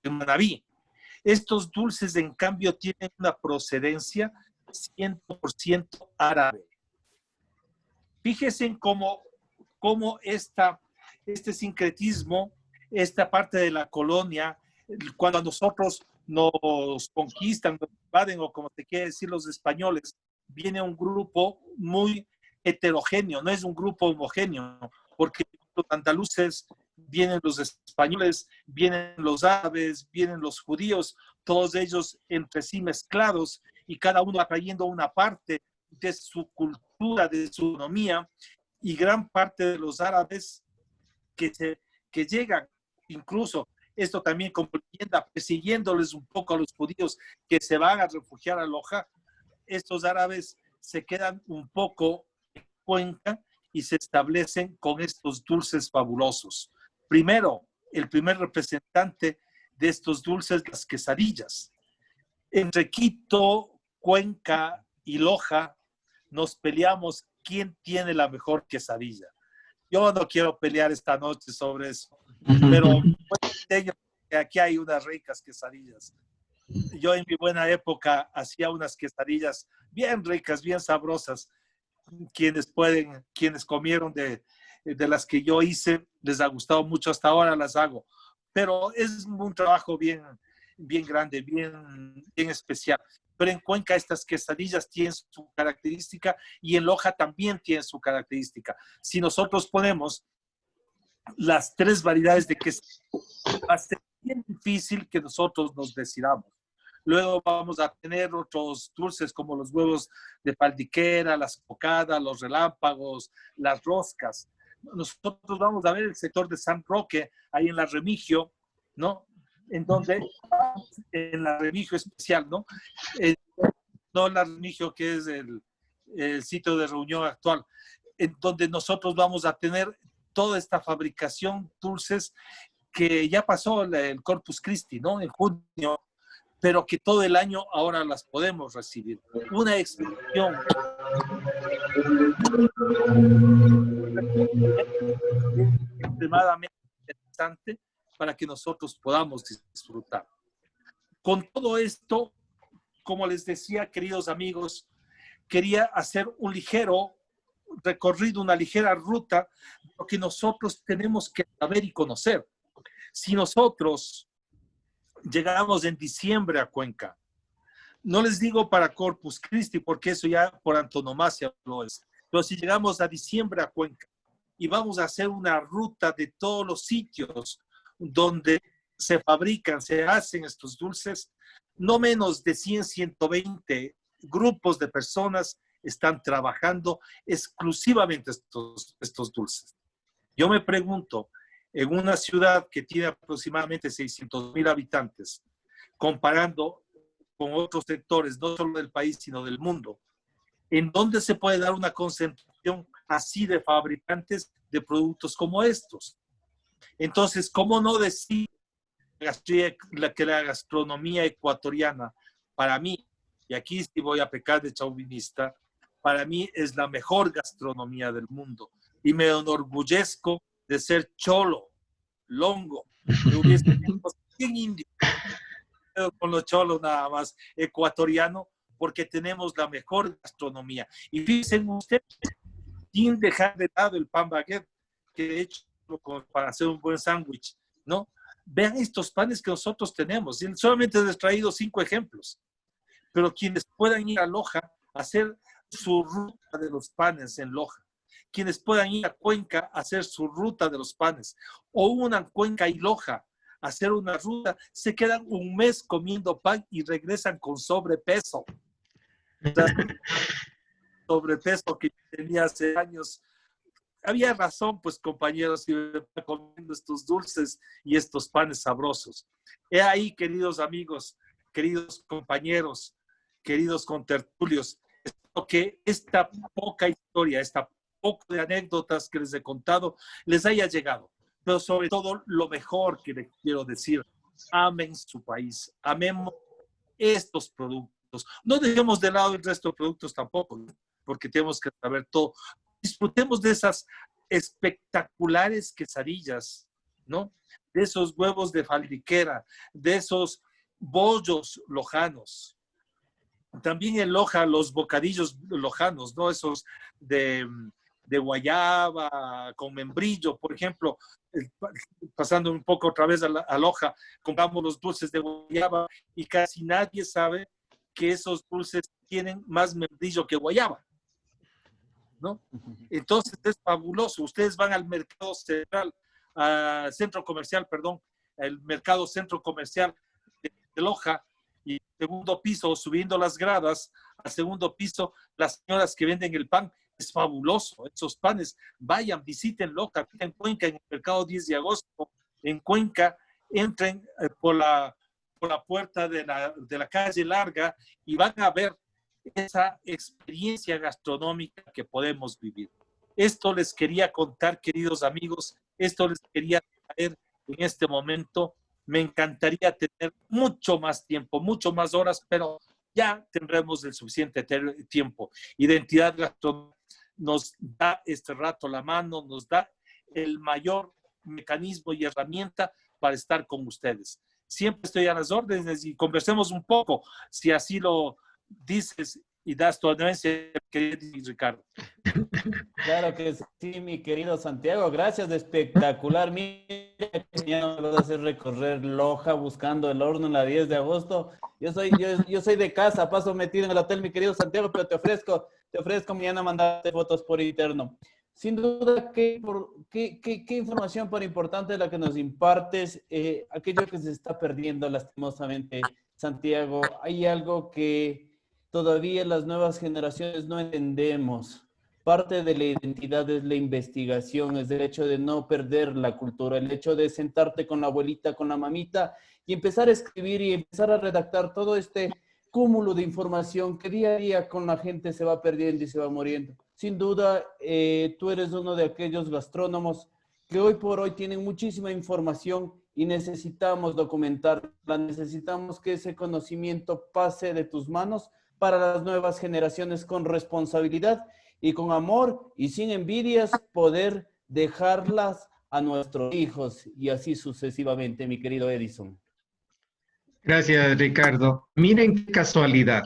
[SPEAKER 4] Manabí. Estos dulces, en cambio, tienen una procedencia 100% árabe. Fíjense en cómo este sincretismo, esta parte de la colonia, cuando a nosotros nos conquistan, nos invaden, o como te quiere decir los españoles, viene un grupo muy heterogéneo, no es un grupo homogéneo, porque los andaluces, vienen los españoles, vienen los árabes, vienen los judíos, todos ellos entre sí mezclados y cada uno trayendo una parte de su cultura, de su economía, y gran parte de los árabes que llegan, incluso esto también como leyenda, persiguiéndoles un poco a los judíos que se van a refugiar a Loja, estos árabes se quedan un poco en Cuenca y se establecen con estos dulces fabulosos. Primero, el primer representante de estos dulces, las quesadillas. Entre Quito, Cuenca y Loja nos peleamos quién tiene la mejor quesadilla. Yo no quiero pelear esta noche sobre eso, pero aquí hay unas ricas quesadillas. Yo en mi buena época hacía unas quesadillas bien ricas, bien sabrosas. Quienes comieron de las que yo hice, les ha gustado mucho, hasta ahora las hago. Pero es un trabajo bien grande, bien especial. Pero en Cuenca estas quesadillas tienen su característica y en Loja también tienen su característica. Si nosotros ponemos las 3 variedades de quesadillas, va a ser bien difícil que nosotros nos decidamos. Luego vamos a tener otros dulces como los huevos de faldiquera, las cocadas, los relámpagos, las roscas. Nosotros vamos a ver el sector de San Roque, ahí en la Remigio, ¿no? En la Remigio especial, ¿no? No la Remigio que es el sitio de reunión actual, en donde nosotros vamos a tener toda esta fabricación dulces que ya pasó el Corpus Christi, ¿no? En junio, pero que todo el año ahora las podemos recibir. Una expresión extremadamente interesante para que nosotros podamos disfrutar. Con todo esto, como les decía, queridos amigos, quería hacer un ligero recorrido, una ligera ruta, lo que nosotros tenemos que saber y conocer. Si nosotros llegamos en diciembre a Cuenca, no les digo para Corpus Christi, porque eso ya por antonomasia lo es, pero si llegamos a diciembre a Cuenca y vamos a hacer una ruta de todos los sitios donde se fabrican, se hacen estos dulces, no menos de 100, 120 grupos de personas están trabajando exclusivamente estos dulces. Yo me pregunto, en una ciudad que tiene aproximadamente 600,000 habitantes, comparando con otros sectores, no solo del país, sino del mundo, ¿en dónde se puede dar una concentración así de fabricantes de productos como estos? Entonces, ¿cómo no decir que la gastronomía ecuatoriana, para mí, y aquí sí voy a pecar de chauvinista, para mí es la mejor gastronomía del mundo? Y me enorgullezco de ser cholo, longo, que hubiese bien indio, con los cholos nada más, ecuatoriano, porque tenemos la mejor gastronomía. Y fíjense ustedes, sin dejar de lado el pan baguette, que he hecho para hacer un buen sándwich, ¿no? Vean estos panes que nosotros tenemos. Y solamente les he traído 5 ejemplos. Pero quienes puedan ir a Loja a hacer su ruta de los panes en Loja, quienes puedan ir a Cuenca a hacer su ruta de los panes, o unan Cuenca y Loja a hacer una ruta, se quedan un mes comiendo pan y regresan con sobrepeso. Sobrepeso que tenía hace años. Había razón, pues, compañeros, y comiendo estos dulces y estos panes sabrosos. He ahí, queridos amigos, queridos compañeros, queridos contertulios, que esta poca historia, esta poco de anécdotas que les he contado, les haya llegado. Pero sobre todo, lo mejor que les quiero decir, amen su país, amemos estos productos. No dejemos de lado el resto de productos tampoco, porque tenemos que saber todo. Disfrutemos de esas espectaculares quesadillas, ¿no? De esos huevos de faldiquera, de esos bollos lojanos. También en Loja, los bocadillos lojanos, ¿no? Esos de guayaba con membrillo, por ejemplo, pasando un poco otra vez a Loja, compramos los dulces de guayaba y casi nadie sabe que esos dulces tienen más membrillo que guayaba. ¿no? Entonces es fabuloso. Ustedes van al mercado central, centro comercial, perdón, el mercado centro comercial de Loja, y segundo piso, subiendo las gradas al segundo piso, las señoras que venden el pan, es fabuloso, esos panes. Vayan, visiten Loja, en Cuenca, en el mercado 10 de agosto, en Cuenca, entren por la puerta de la calle larga y van a ver esa experiencia gastronómica que podemos vivir. Esto les quería contar, queridos amigos, esto les quería traer en este momento. Me encantaría tener mucho más tiempo, mucho más horas, pero ya tendremos el suficiente tiempo. Identidad Gastronómica nos da este rato la mano, nos da el mayor mecanismo y herramienta para estar con ustedes. Siempre estoy a las órdenes y conversemos un poco, si así lo dices y das tu anuencia, querido Ricardo.
[SPEAKER 5] Claro que sí, mi querido Santiago, gracias, espectacular. Mira que ya no me vas a hacer recorrer Loja buscando el horno en la 10 de agosto. Yo soy de casa, paso metido en el hotel, mi querido Santiago, pero te ofrezco mañana mandarte fotos por interno. Sin duda, ¿qué información tan importante es la que nos impartes? Aquello que se está perdiendo lastimosamente, Santiago, hay algo que todavía las nuevas generaciones no entendemos. Parte de la identidad es la investigación, es el hecho de no perder la cultura, el hecho de sentarte con la abuelita, con la mamita y empezar a escribir y empezar a redactar todo este cúmulo de información que día a día con la gente se va perdiendo y se va muriendo. Sin duda, tú eres uno de aquellos gastrónomos que hoy por hoy tienen muchísima información y necesitamos documentarla, necesitamos que ese conocimiento pase de tus manos para las nuevas generaciones con responsabilidad y con amor y sin envidias poder dejarlas a nuestros hijos y así sucesivamente, mi querido Edison.
[SPEAKER 2] Gracias, Ricardo. Miren qué casualidad.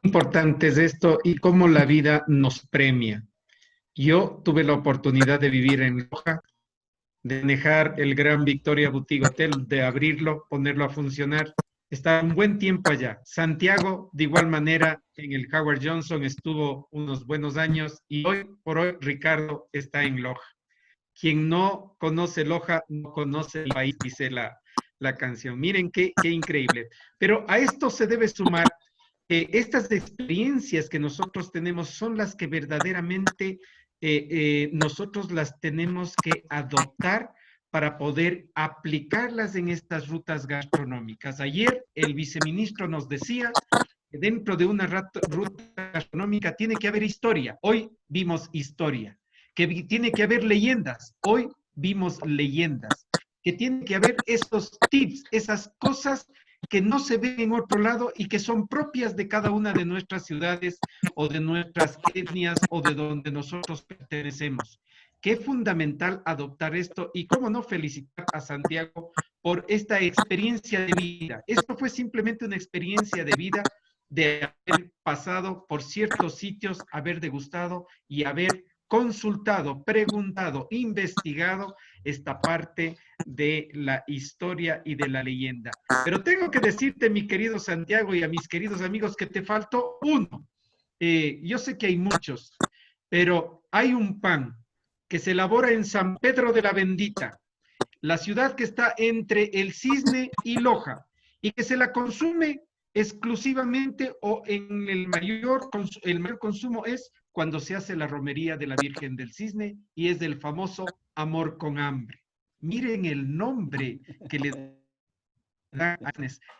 [SPEAKER 2] Importante es esto y cómo la vida nos premia. Yo tuve la oportunidad de vivir en Loja, de manejar el Gran Victoria Boutique Hotel, de abrirlo, ponerlo a funcionar. Está un buen tiempo allá. Santiago, de igual manera, en el Howard Johnson estuvo unos buenos años y hoy por hoy Ricardo está en Loja. Quien no conoce Loja no conoce el país, dice la canción. Miren qué increíble. Pero a esto se debe sumar estas experiencias que nosotros tenemos son las que verdaderamente nosotros las tenemos que adoptar para poder aplicarlas en estas rutas gastronómicas. Ayer el viceministro nos decía que dentro de una ruta gastronómica tiene que haber historia. Hoy vimos historia. Que tiene que haber leyendas. Hoy vimos leyendas. Que tiene que haber esos tips, esas cosas que no se ven en otro lado y que son propias de cada una de nuestras ciudades o de nuestras etnias o de donde nosotros pertenecemos. Qué fundamental adoptar esto y cómo no felicitar a Santiago por esta experiencia de vida. Esto fue simplemente una experiencia de vida de haber pasado por ciertos sitios, haber degustado y haber consultado, preguntado, investigado esta parte de la historia y de la leyenda. Pero tengo que decirte, mi querido Santiago, y a mis queridos amigos, que te faltó uno. Yo sé que hay muchos, pero hay un pan que se elabora en San Pedro de la Bendita, la ciudad que está entre el Cisne y Loja, y que se la consume exclusivamente o en el mayor consumo es cuando se hace la romería de la Virgen del Cisne y es del famoso amor con hambre. Miren el nombre que le dan a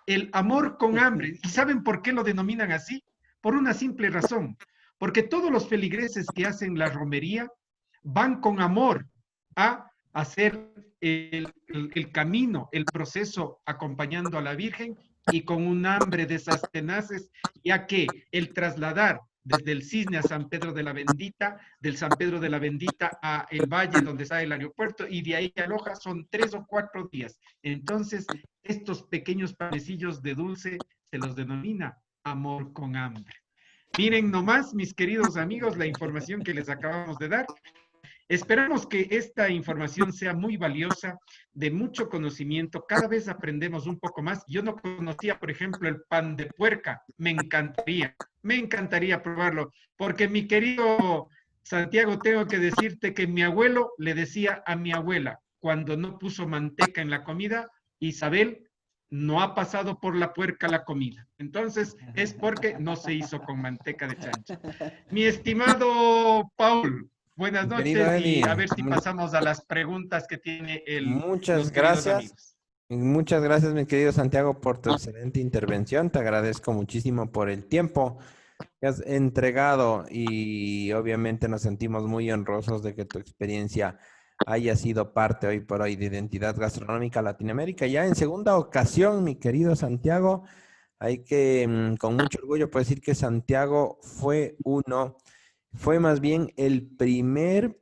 [SPEAKER 2] el amor con hambre. ¿Y saben por qué lo denominan así? Por una simple razón. Porque todos los feligreses que hacen la romería van con amor a hacer el camino, el proceso acompañando a la Virgen y con un hambre de esas tenaces, ya que el trasladar desde el Cisne a San Pedro de la Bendita, del San Pedro de la Bendita a el valle donde está el aeropuerto y de ahí a Loja son 3 o 4 días. Entonces, estos pequeños panecillos de dulce se los denomina amor con hambre. Miren nomás, mis queridos amigos, la información que les acabamos de dar. Esperamos que esta información sea muy valiosa, de mucho conocimiento. Cada vez aprendemos un poco más. Yo no conocía, por ejemplo, el pan de puerca. Me encantaría probarlo, porque mi querido Santiago, tengo que decirte que mi abuelo le decía a mi abuela, cuando no puso manteca en la comida, Isabel, no ha pasado por la puerca la comida. Entonces, es porque no se hizo con manteca de chancho. Mi estimado Paul, buenas
[SPEAKER 1] Querido
[SPEAKER 2] noches y a
[SPEAKER 1] Eddie,
[SPEAKER 2] ver si pasamos a las preguntas que tiene los
[SPEAKER 1] muchas
[SPEAKER 2] queridos
[SPEAKER 1] gracias.
[SPEAKER 2] amigos.
[SPEAKER 1] Y muchas gracias, mi querido Santiago, por tu excelente intervención. Te agradezco muchísimo por el tiempo que has entregado y obviamente nos sentimos muy honrosos de que tu experiencia haya sido parte hoy por hoy de Identidad Gastronómica Latinoamérica. Ya en segunda ocasión, mi querido Santiago, hay que con mucho orgullo puedo decir que Santiago fue más bien el primer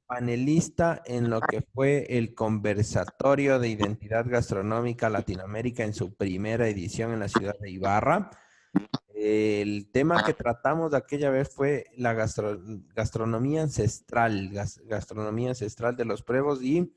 [SPEAKER 1] panelista en lo que fue el conversatorio de Identidad Gastronómica Latinoamérica en su primera edición en la ciudad de Ibarra. El tema que tratamos de aquella vez fue la gastronomía ancestral, gastronomía ancestral de los pueblos y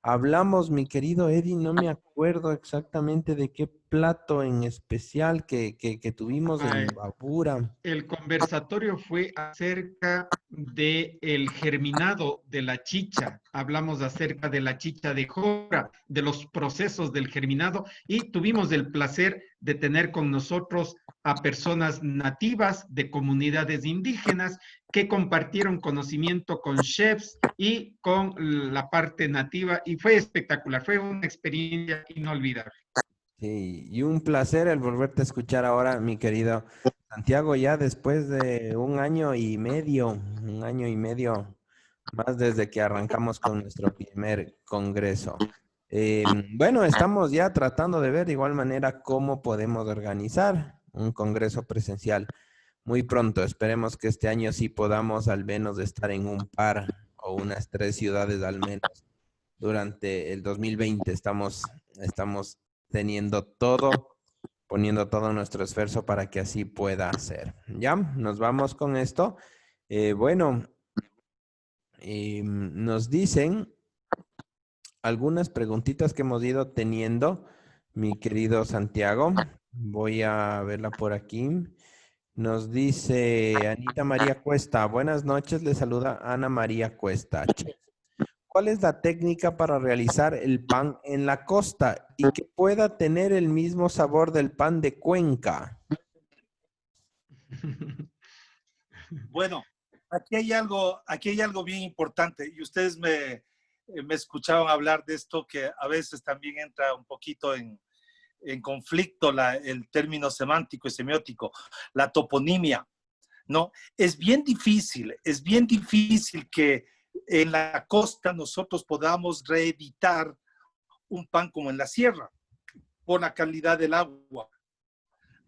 [SPEAKER 1] hablamos, mi querido Eddie, no me acuerdo exactamente de qué plato en especial que tuvimos en
[SPEAKER 2] Ay,
[SPEAKER 1] Babura.
[SPEAKER 2] el conversatorio fue acerca del germinado de la chicha. Hablamos acerca de la chicha de jora, de los procesos del germinado y tuvimos el placer de tener con nosotros a personas nativas de comunidades indígenas que compartieron conocimiento con chefs y con la parte nativa y fue espectacular, fue una experiencia inolvidable.
[SPEAKER 1] Sí, y un placer el volverte a escuchar ahora, mi querido Santiago, ya después de un año y medio más desde que arrancamos con nuestro primer congreso. Bueno, estamos ya tratando de ver de igual manera cómo podemos organizar un congreso presencial muy pronto. Esperemos que este año sí podamos al menos estar en un par o unas 3 ciudades al menos durante el 2020. Estamos teniendo todo, poniendo todo nuestro esfuerzo para que así pueda ser. Ya, nos vamos con esto. Bueno, nos dicen algunas preguntitas que hemos ido teniendo, mi querido Santiago. Voy a verla por aquí. Nos dice Anita María Cuesta. Buenas noches, le saluda Ana María Cuesta. ¿Cuál es la técnica para realizar el pan en la costa y que pueda tener el mismo sabor del pan de Cuenca?
[SPEAKER 4] Bueno, aquí hay algo bien importante y ustedes me escucharon hablar de esto que a veces también entra un poquito en conflicto el término semántico y semiótico, la toponimia, ¿no? Es bien difícil que en la costa nosotros podamos reeditar un pan como en la sierra, por la calidad del agua,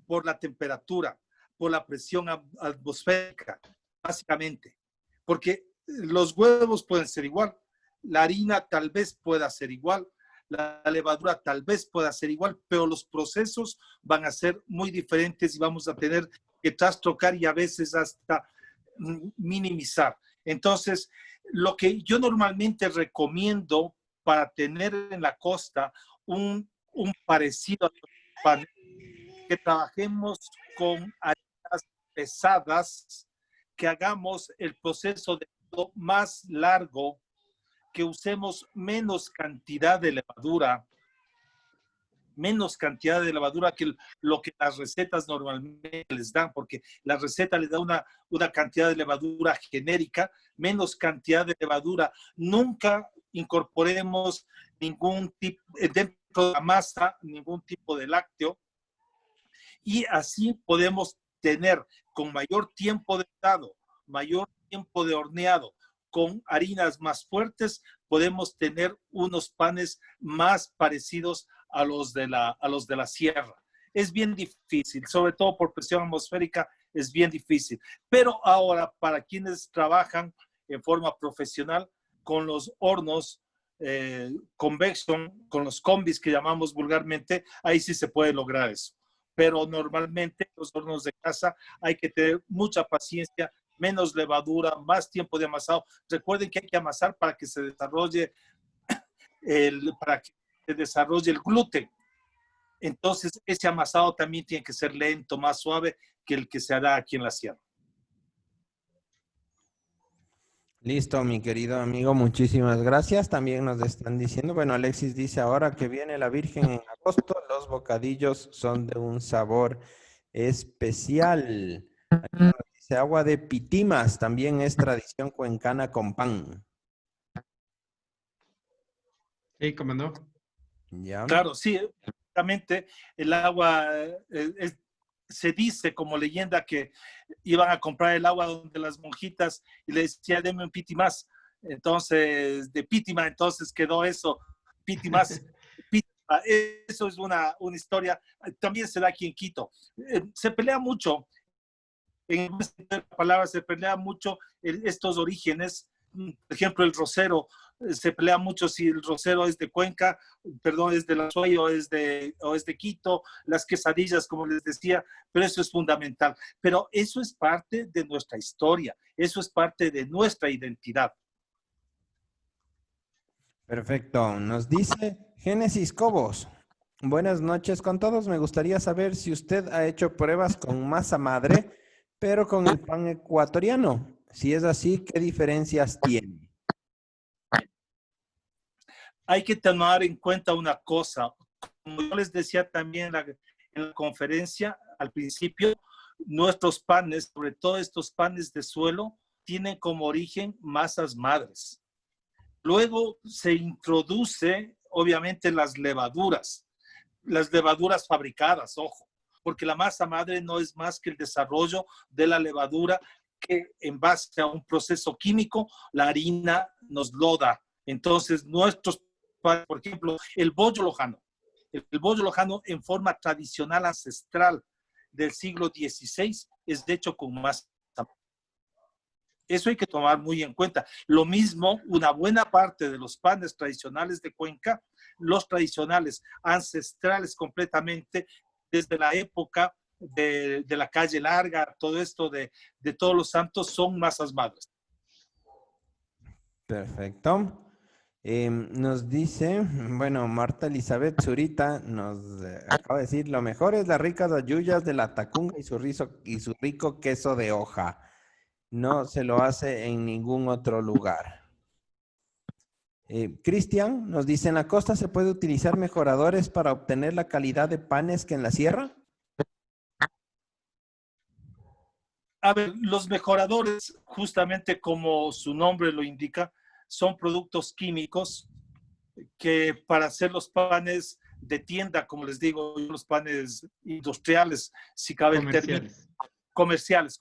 [SPEAKER 4] por la temperatura, por la presión atmosférica, básicamente. Porque los huevos pueden ser igual, la harina tal vez pueda ser igual, la levadura tal vez pueda ser igual, pero los procesos van a ser muy diferentes y vamos a tener que trastocar y a veces hasta minimizar. Entonces, lo que yo normalmente recomiendo para tener en la costa un parecido a pan, que trabajemos con harinas pesadas, que hagamos el proceso de más largo, que usemos menos cantidad de levadura que lo que las recetas normalmente les dan, porque la receta les da una cantidad de levadura genérica, menos cantidad de levadura. Nunca incorporemos ningún tipo, dentro de la masa, ningún tipo de lácteo, y así podemos tener con mayor tiempo de dado, mayor tiempo de horneado, con harinas más fuertes, podemos tener unos panes más parecidos a los de la sierra. Es bien difícil, sobre todo por presión atmosférica, es bien difícil. Pero ahora, para quienes trabajan en forma profesional con los hornos convection, con los combis que llamamos vulgarmente, ahí sí se puede lograr eso. Pero normalmente los hornos de casa hay que tener mucha paciencia, menos levadura, más tiempo de amasado. Recuerden que hay que amasar para que se desarrolle el gluten. Entonces, ese amasado también tiene que ser lento, más suave que el que se hará aquí en la sierra.
[SPEAKER 1] Listo, mi querido amigo, muchísimas gracias. También nos están diciendo, bueno, Alexis dice ahora que viene la Virgen en agosto, los bocadillos son de un sabor especial. Aquí nos dice agua de pitimas, también es tradición cuencana con pan.
[SPEAKER 2] Sí, cómo no.
[SPEAKER 1] ¿Ya?
[SPEAKER 4] Claro, sí, exactamente. El agua, se dice como leyenda que iban a comprar el agua donde las monjitas y le decía, deme un piti más. Entonces, de Pítima, entonces quedó eso, piti más. Pítima. Eso es una historia. También se da aquí en Quito. Se pelea mucho, en la palabra se pelea mucho estos orígenes. Por ejemplo, el rosero, se pelea mucho si el rosero es de Cuenca, perdón, es de La Suay o es de Quito, las quesadillas, como les decía, pero eso es fundamental. Pero eso es parte de nuestra historia, eso es parte de nuestra identidad.
[SPEAKER 1] Perfecto. Nos dice Génesis Cobos. Buenas noches con todos. Me gustaría saber si usted ha hecho pruebas con masa madre, pero con el pan ecuatoriano. Si es así, ¿qué diferencias tiene?
[SPEAKER 4] Hay que tomar en cuenta una cosa. Como yo les decía también en la conferencia al principio, nuestros panes, sobre todo estos panes de suelo, tienen como origen masas madres. Luego se introduce, obviamente, las levaduras fabricadas, ojo, porque la masa madre no es más que el desarrollo de la levadura que en base a un proceso químico, la harina nos lo da. Entonces, nuestros, por ejemplo, el bollo lojano en forma tradicional ancestral del siglo XVI es de hecho con masa. Eso hay que tomar muy en cuenta. Lo mismo, una buena parte de los panes tradicionales de Cuenca, los tradicionales, ancestrales completamente, desde la época de la calle larga, todo esto de Todos los Santos, son masas madres.
[SPEAKER 1] Perfecto. Nos dice, bueno, Marta Elizabeth Zurita nos acaba de decir, lo mejor es las ricas ayuyas de la tacunga y su rico queso de hoja. No se lo hace en ningún otro lugar. Cristian nos dice, ¿en la costa se puede utilizar mejoradores para obtener la calidad de panes que en la sierra?
[SPEAKER 4] A ver, los mejoradores, justamente como su nombre lo indica, son productos químicos que para hacer los panes de tienda, como les digo, los panes industriales, si cabe el término, comerciales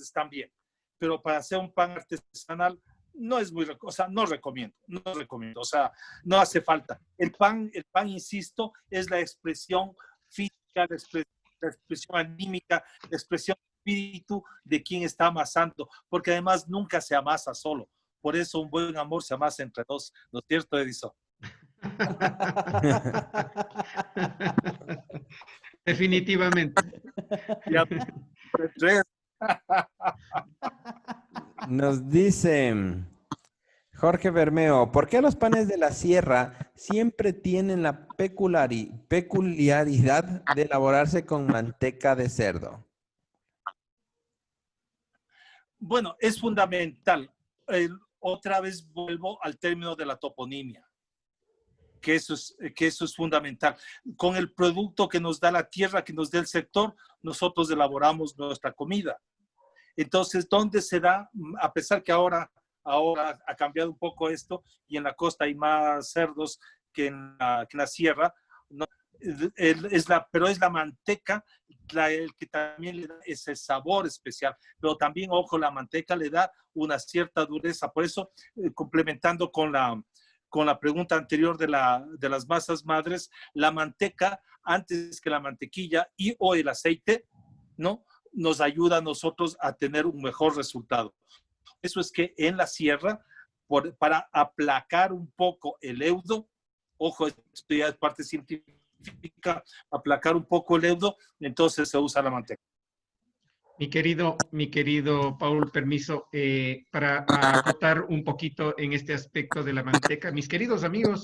[SPEAKER 4] están bien, pero para hacer un pan artesanal no es muy, o sea, no recomiendo, o sea, no hace falta. El pan, insisto, es la expresión física, la expresión anímica, la expresión espíritu de quien está amasando, porque además nunca se amasa solo. Por eso un buen amor se amasa entre dos, ¿no es cierto, Edison?
[SPEAKER 2] Definitivamente.
[SPEAKER 4] Ya, tres.
[SPEAKER 1] Nos dice Jorge Bermeo, ¿por qué los panes de la sierra siempre tienen la peculiaridad de elaborarse con manteca de cerdo?
[SPEAKER 4] Bueno, es fundamental. Otra vez vuelvo al término de la toponimia, que eso es fundamental. Con el producto que nos da la tierra, que nos da el sector, nosotros elaboramos nuestra comida. Entonces, ¿dónde se da? A pesar que ahora ha cambiado un poco esto y en la costa hay más cerdos que en la sierra, ¿no? Pero es la manteca el que también le da ese sabor especial, pero también, ojo, la manteca le da una cierta dureza. Por eso, complementando con la pregunta anterior de las masas madres, la manteca, antes que la mantequilla o el aceite, ¿no?, nos ayuda a nosotros a tener un mejor resultado. Eso es que en la sierra, para aplacar un poco el eudo, ojo, esto ya es parte científica, aplacar un poco el eudo, entonces se usa la manteca.
[SPEAKER 2] Mi querido Paul, permiso para acotar un poquito en este aspecto de la manteca. Mis queridos amigos,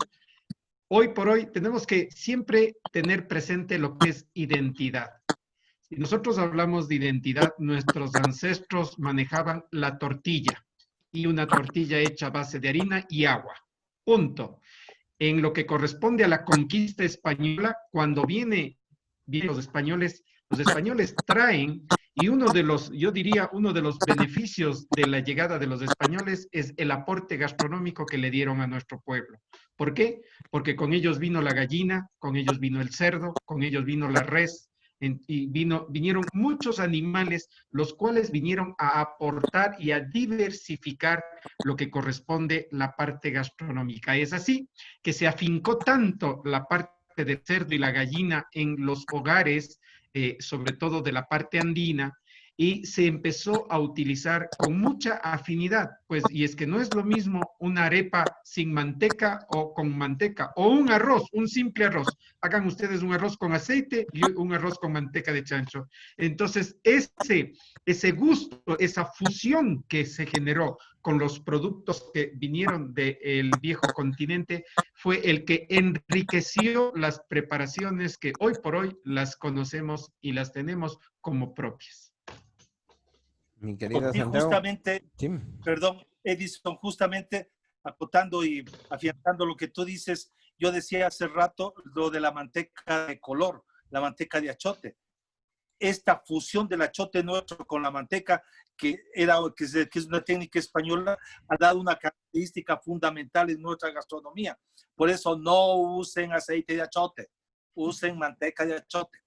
[SPEAKER 2] hoy por hoy tenemos que siempre tener presente lo que es identidad. Si nosotros hablamos de identidad, nuestros ancestros manejaban la tortilla. y una tortilla hecha a base de harina y agua. Punto. En lo que corresponde a la conquista española, cuando vienen los españoles traen, y uno de los, yo diría, uno de los beneficios de la llegada de los españoles es el aporte gastronómico que le dieron a nuestro pueblo. ¿Por qué? Porque con ellos vino la gallina, con ellos vino el cerdo, con ellos vino la res, y vinieron muchos animales, los cuales vinieron a aportar y a diversificar lo que corresponde la parte gastronómica. Es así que se afincó tanto la parte del cerdo y la gallina en los hogares, sobre todo de la parte andina, y se empezó a utilizar con mucha afinidad, pues, y es que no es lo mismo una arepa sin manteca o con manteca, o un arroz, un simple arroz. Hagan ustedes un arroz con aceite y un arroz con manteca de chancho. Entonces, ese gusto, esa fusión que se generó con los productos que vinieron del viejo continente, fue el que enriqueció las preparaciones que hoy por hoy las conocemos y las tenemos como propias.
[SPEAKER 1] Mi querido
[SPEAKER 4] Y
[SPEAKER 1] Santiago.
[SPEAKER 4] justamente,
[SPEAKER 1] Sí.
[SPEAKER 4] perdón, Edison, justamente acotando y afianzando lo que tú dices, yo decía hace rato lo de la manteca de color, la manteca de achote. Esta fusión del achote nuestro con la manteca, que es una técnica española, ha dado una característica fundamental en nuestra gastronomía. Por eso no usen aceite de achote, usen manteca de achote.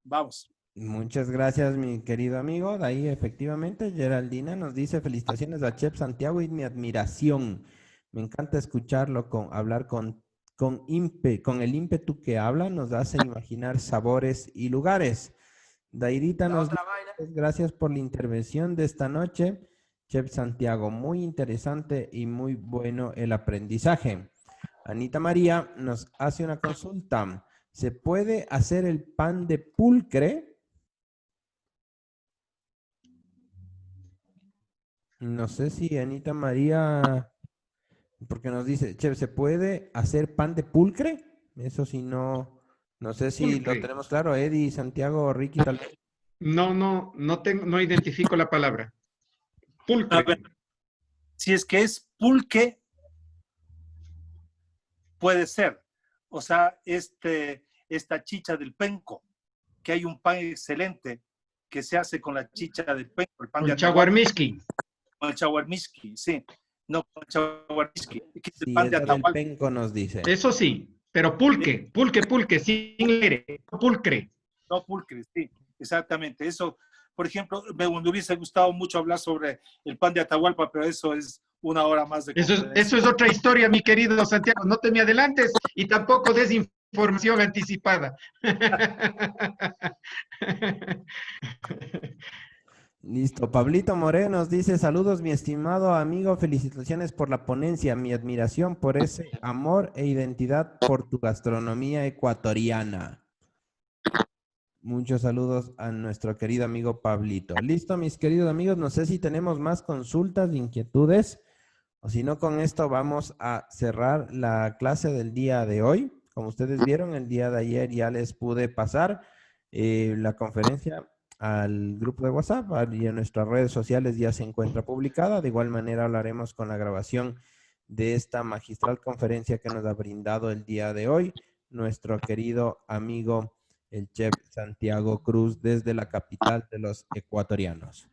[SPEAKER 4] Vamos.
[SPEAKER 1] Muchas gracias, mi querido amigo. De ahí, efectivamente, Geraldina nos dice: felicitaciones a Chef Santiago y mi admiración. Me encanta escucharlo hablar con el ímpetu que habla, nos hace imaginar sabores y lugares. Dairita nos dice: gracias por la intervención de esta noche, Chef Santiago. Muy interesante y muy bueno el aprendizaje. Anita María nos hace una consulta. ¿Se puede hacer el pan de pulcre? No sé si Anita María, porque nos dice, Chef, ¿se puede hacer pan de pulcre? Eso sí, no sé si
[SPEAKER 2] Pulcre.
[SPEAKER 1] lo tenemos claro, Eddie, Santiago, Ricky, tal vez.
[SPEAKER 2] No identifico la palabra. Pulcre.
[SPEAKER 4] A ver, si es que es pulque, puede ser. O sea, esta chicha del penco, que hay un pan excelente que se hace con la chicha del penco, el pan de
[SPEAKER 2] chaguarmiski.
[SPEAKER 4] Con el chaguarmiski, sí. No, con el chaguarmiski.
[SPEAKER 1] Sí, es lo del penco, nos dice.
[SPEAKER 2] Eso sí, pero pulque, sin leer, pulcre.
[SPEAKER 4] No, pulcre, sí, exactamente. Eso, por ejemplo, me hubiese gustado mucho hablar sobre el pan de Atahualpa, pero eso es una hora más de
[SPEAKER 2] conferencia. Eso es otra historia, mi querido Santiago. No te me adelantes y tampoco des información anticipada.
[SPEAKER 1] Listo. Pablito Moreno nos dice: saludos, mi estimado amigo, felicitaciones por la ponencia, mi admiración por ese amor e identidad por tu gastronomía ecuatoriana. Muchos saludos a nuestro querido amigo Pablito. Listo, mis queridos amigos, no sé si tenemos más consultas, inquietudes, o si no, con esto vamos a cerrar la clase del día de hoy. Como ustedes vieron, el día de ayer ya les pude pasar la conferencia al grupo de WhatsApp y en nuestras redes sociales ya se encuentra publicada. De igual manera hablaremos con la grabación de esta magistral conferencia que nos ha brindado el día de hoy nuestro querido amigo el Chef Santiago Cruz desde la capital de los ecuatorianos.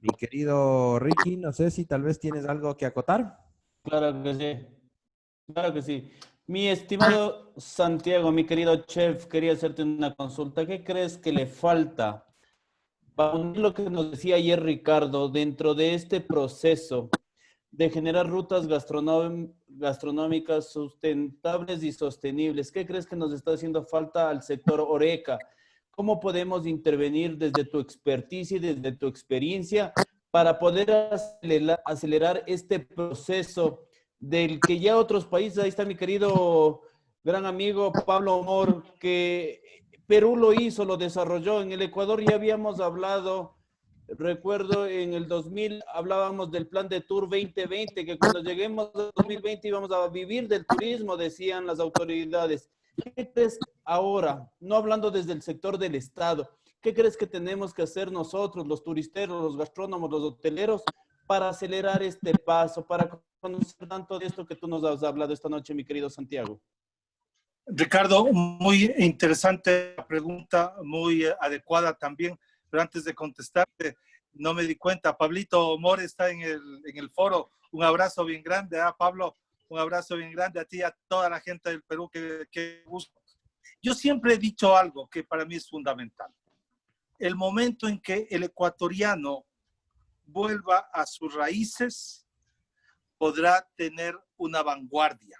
[SPEAKER 1] Mi querido Ricky, no sé si tal vez tienes algo que acotar.
[SPEAKER 5] Claro que sí, claro que sí. Mi estimado Santiago, mi querido chef, quería hacerte una consulta. ¿Qué crees que le falta? Para unir lo que nos decía ayer Ricardo, dentro de este proceso de generar rutas gastronómicas sustentables y sostenibles, ¿qué crees que nos está haciendo falta al sector Horeca? ¿Cómo podemos intervenir desde tu experticia y desde tu experiencia para poder acelerar este proceso del que ya otros países, ahí está mi querido gran amigo Pablo Amor, que Perú lo hizo, lo desarrolló, en el Ecuador ya habíamos hablado, recuerdo en el 2000 hablábamos del plan de Tour 2020, que cuando lleguemos al 2020 íbamos a vivir del turismo, decían las autoridades. ¿Qué crees ahora, no hablando desde el sector del Estado, ¿Qué crees que tenemos que hacer nosotros, los turisteros, los gastrónomos, los hoteleros, para acelerar este paso, para conocer tanto de esto que tú nos has hablado esta noche, mi querido Santiago?
[SPEAKER 4] Ricardo, muy interesante pregunta, muy adecuada también, pero antes de contestarte, no me di cuenta, Pablito More está en el foro. Un abrazo bien grande, Pablo, un abrazo bien grande a ti y a toda la gente del Perú, que gusto. Yo siempre he dicho algo que para mí es fundamental. El momento en que el ecuatoriano vuelva a sus raíces, podrá tener una vanguardia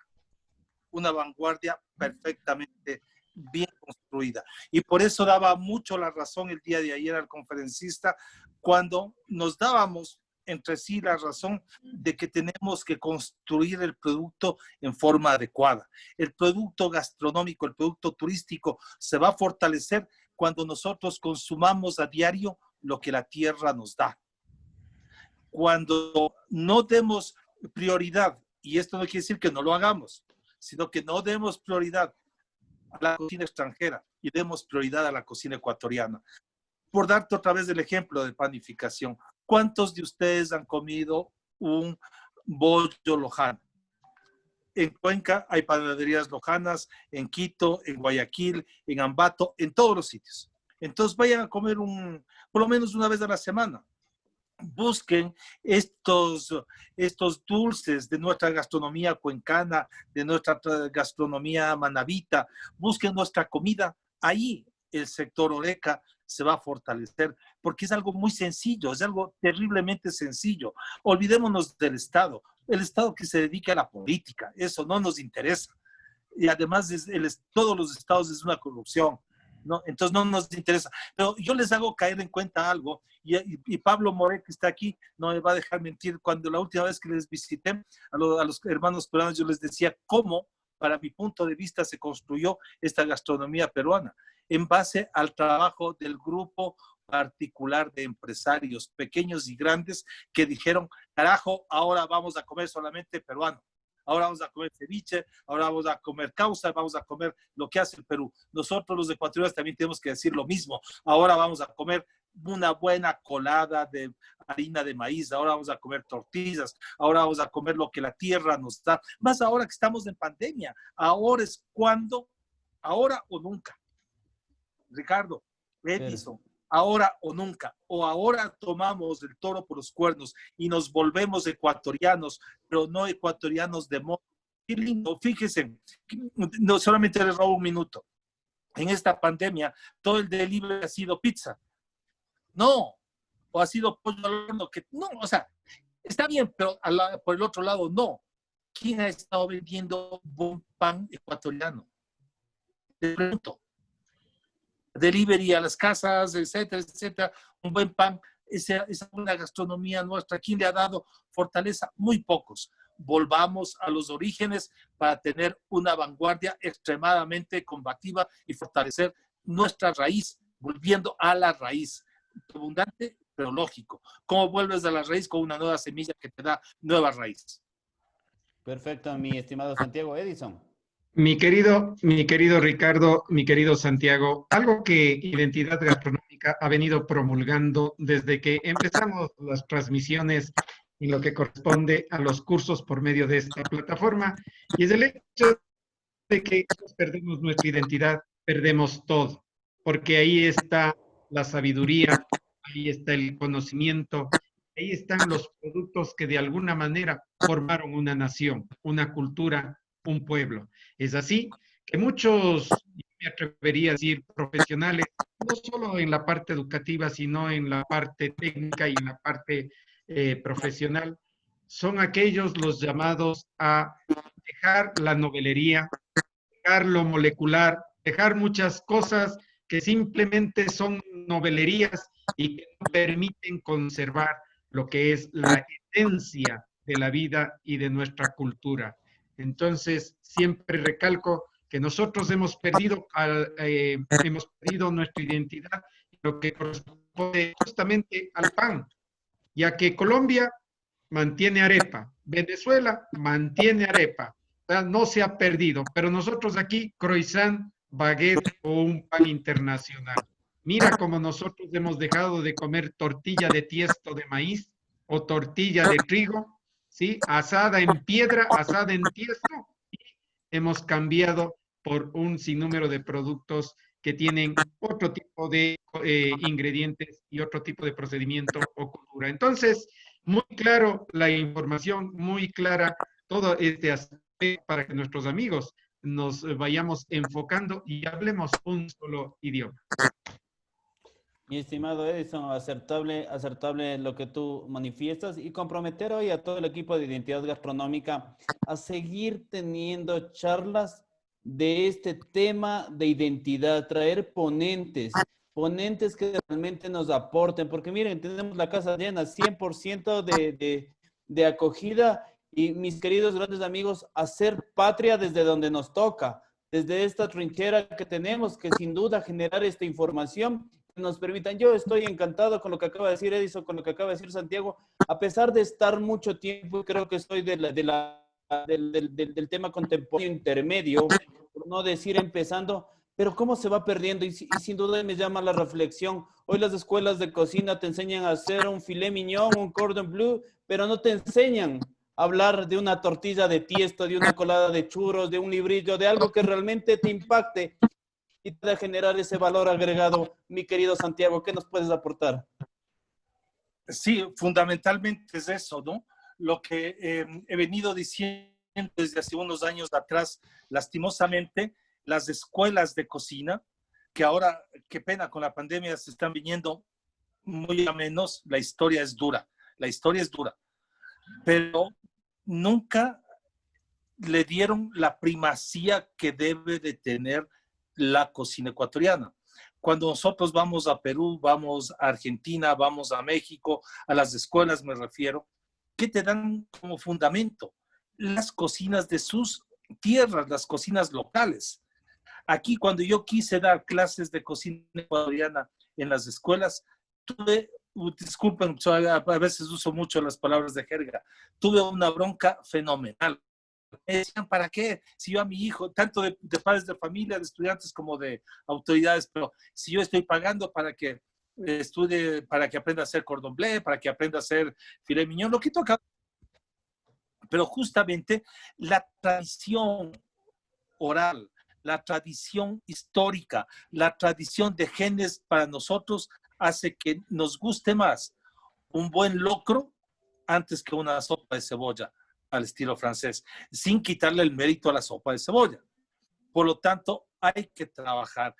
[SPEAKER 4] perfectamente bien construida. Y por eso daba mucho la razón el día de ayer al conferencista, cuando nos dábamos entre sí la razón de que tenemos que construir el producto en forma adecuada. El producto gastronómico, el producto turístico se va a fortalecer cuando nosotros consumamos a diario lo que la tierra nos da. Cuando no demos prioridad, y esto no quiere decir que no lo hagamos, sino que no demos prioridad a la cocina extranjera y demos prioridad a la cocina ecuatoriana. Por darte otra vez el ejemplo de panificación, ¿cuántos de ustedes han comido un bollo lojano? En Cuenca hay panaderías lojanas, en Quito, en Guayaquil, en Ambato, en todos los sitios. Entonces vayan a comer por lo menos una vez a la semana. Busquen estos dulces de nuestra gastronomía cuencana, de nuestra gastronomía manabita. Busquen nuestra comida. Ahí el sector Horeca se va a fortalecer, porque es algo muy sencillo, es algo terriblemente sencillo. Olvidémonos del Estado. El Estado que se dedica a la política, eso no nos interesa. Y además todos los estados es una corrupción, ¿no? Entonces no nos interesa. Pero yo les hago caer en cuenta algo, y Pablo More, que está aquí, no me va a dejar mentir. Cuando la última vez que les visité a los hermanos peruanos, yo les decía cómo, para mi punto de vista, se construyó esta gastronomía peruana, en base al trabajo del grupo particular de empresarios, pequeños y grandes, que dijeron, carajo, ahora vamos a comer solamente peruano. Ahora vamos a comer ceviche, ahora vamos a comer causa, vamos a comer lo que hace el Perú. Nosotros los ecuatorianos también tenemos que decir lo mismo. Ahora vamos a comer una buena colada de harina de maíz, ahora vamos a comer tortillas, ahora vamos a comer lo que la tierra nos da. Más ahora que estamos en pandemia, ahora es cuando, ahora o nunca. Ricardo, Edison, ahora o nunca, o ahora tomamos el toro por los cuernos y nos volvemos ecuatorianos, pero no ecuatorianos de moda. Qué lindo, fíjense, no solamente les robo un minuto. En esta pandemia, todo el delivery ha sido pizza. No, o ha sido pollo al horno, que no, o sea, está bien, pero por el otro lado, no. ¿Quién ha estado vendiendo buen pan ecuatoriano? Te pregunto. Delivery a las casas, etcétera, etcétera, un buen pan, esa buena gastronomía nuestra. ¿Quién le ha dado fortaleza? Muy pocos. Volvamos a los orígenes para tener una vanguardia extremadamente combativa y fortalecer nuestra raíz, volviendo a la raíz. Abundante, pero lógico. ¿Cómo vuelves a la raíz? Con una nueva semilla que te da nueva raíz.
[SPEAKER 5] Perfecto, mi estimado Santiago. Edison.
[SPEAKER 2] Mi querido Ricardo, mi querido Santiago, algo que Identidad Gastronómica ha venido promulgando desde que empezamos las transmisiones en lo que corresponde a los cursos por medio de esta plataforma, y es el hecho de que perdemos nuestra identidad, perdemos todo, porque ahí está la sabiduría, ahí está el conocimiento, ahí están los productos que de alguna manera formaron una nación, una cultura, un pueblo. Es así que muchos, me atrevería a decir, profesionales, no solo en la parte educativa, sino en la parte técnica y en la parte profesional, son aquellos los llamados a dejar la novelería, dejar lo molecular, dejar muchas cosas que simplemente son novelerías y que no permiten conservar lo que es la esencia de la vida y de nuestra cultura. Entonces, siempre recalco que nosotros hemos perdido nuestra identidad, lo que corresponde justamente al pan, ya que Colombia mantiene arepa, Venezuela mantiene arepa, o sea, no se ha perdido, pero nosotros aquí, croissant, baguette o un pan internacional. Mira cómo nosotros hemos dejado de comer tortilla de tiesto de maíz o tortilla de trigo, ¿sí? Asada en piedra, asada en tiesto, y hemos cambiado por un sinnúmero de productos que tienen otro tipo de ingredientes y otro tipo de procedimiento o cultura. Entonces, muy claro la información, muy clara todo este aspecto para que nuestros amigos nos vayamos enfocando y hablemos un solo idioma.
[SPEAKER 5] Mi estimado Edison, acertable lo que tú manifiestas y comprometer hoy a todo el equipo de identidad gastronómica a seguir teniendo charlas de este tema de identidad, traer ponentes que realmente nos aporten, porque miren, tenemos la casa llena, 100% de acogida y mis queridos grandes amigos, hacer patria desde donde nos toca, desde esta trinchera que tenemos, que sin duda generar esta información nos permitan. Yo estoy encantado con lo que acaba de decir Edison, con lo que acaba de decir Santiago, a pesar de estar mucho tiempo, creo que soy del tema contemporáneo intermedio, por no decir empezando, pero cómo se va perdiendo y sin duda me llama la reflexión. Hoy las escuelas de cocina te enseñan a hacer un filet mignon, un cordon bleu, pero no te enseñan a hablar de una tortilla de tiesto, de una colada de churros, de un librillo, de algo que realmente te impacte y de generar ese valor agregado. Mi querido Santiago, ¿qué nos puedes aportar?
[SPEAKER 4] Sí, fundamentalmente es eso, ¿no? Lo que he venido diciendo desde hace unos años atrás, lastimosamente, las escuelas de cocina, que ahora, qué pena, con la pandemia se están viniendo muy a menos, la historia es dura, pero nunca le dieron la primacía que debe de tener la cocina ecuatoriana. Cuando nosotros vamos a Perú, vamos a Argentina, vamos a México, a las escuelas me refiero, ¿qué te dan como fundamento? Las cocinas de sus tierras, las cocinas locales. Aquí, cuando yo quise dar clases de cocina ecuatoriana en las escuelas, tuve, disculpen, a veces uso mucho las palabras de jerga, tuve una bronca fenomenal. Me decían, ¿para qué? Si yo a mi hijo, tanto de padres de familia, de estudiantes como de autoridades, pero si yo estoy pagando para que estudie, para que aprenda a hacer cordon bleu, para que aprenda a hacer filet mignon, lo que toca. Pero justamente la tradición oral, la tradición histórica, la tradición de genes para nosotros hace que nos guste más un buen locro antes que una sopa de cebolla al estilo francés, sin quitarle el mérito a la sopa de cebolla. Por lo tanto, hay que trabajar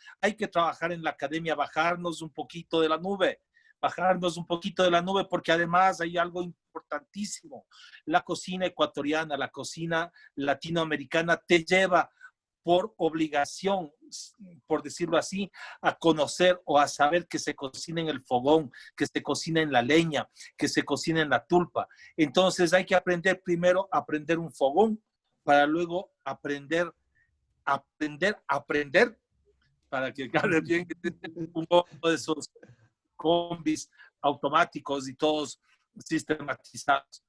[SPEAKER 4] en la academia, bajarnos un poquito de la nube, porque además hay algo importantísimo. La cocina ecuatoriana, la cocina latinoamericana te lleva por obligación, por decirlo así, a conocer o a saber que se cocina en el fogón, que se cocina en la leña, que se cocina en la tulpa. Entonces hay que aprender primero a aprender un fogón para luego aprender, para que quede bien un poco de esos combis automáticos y todos sistematizados.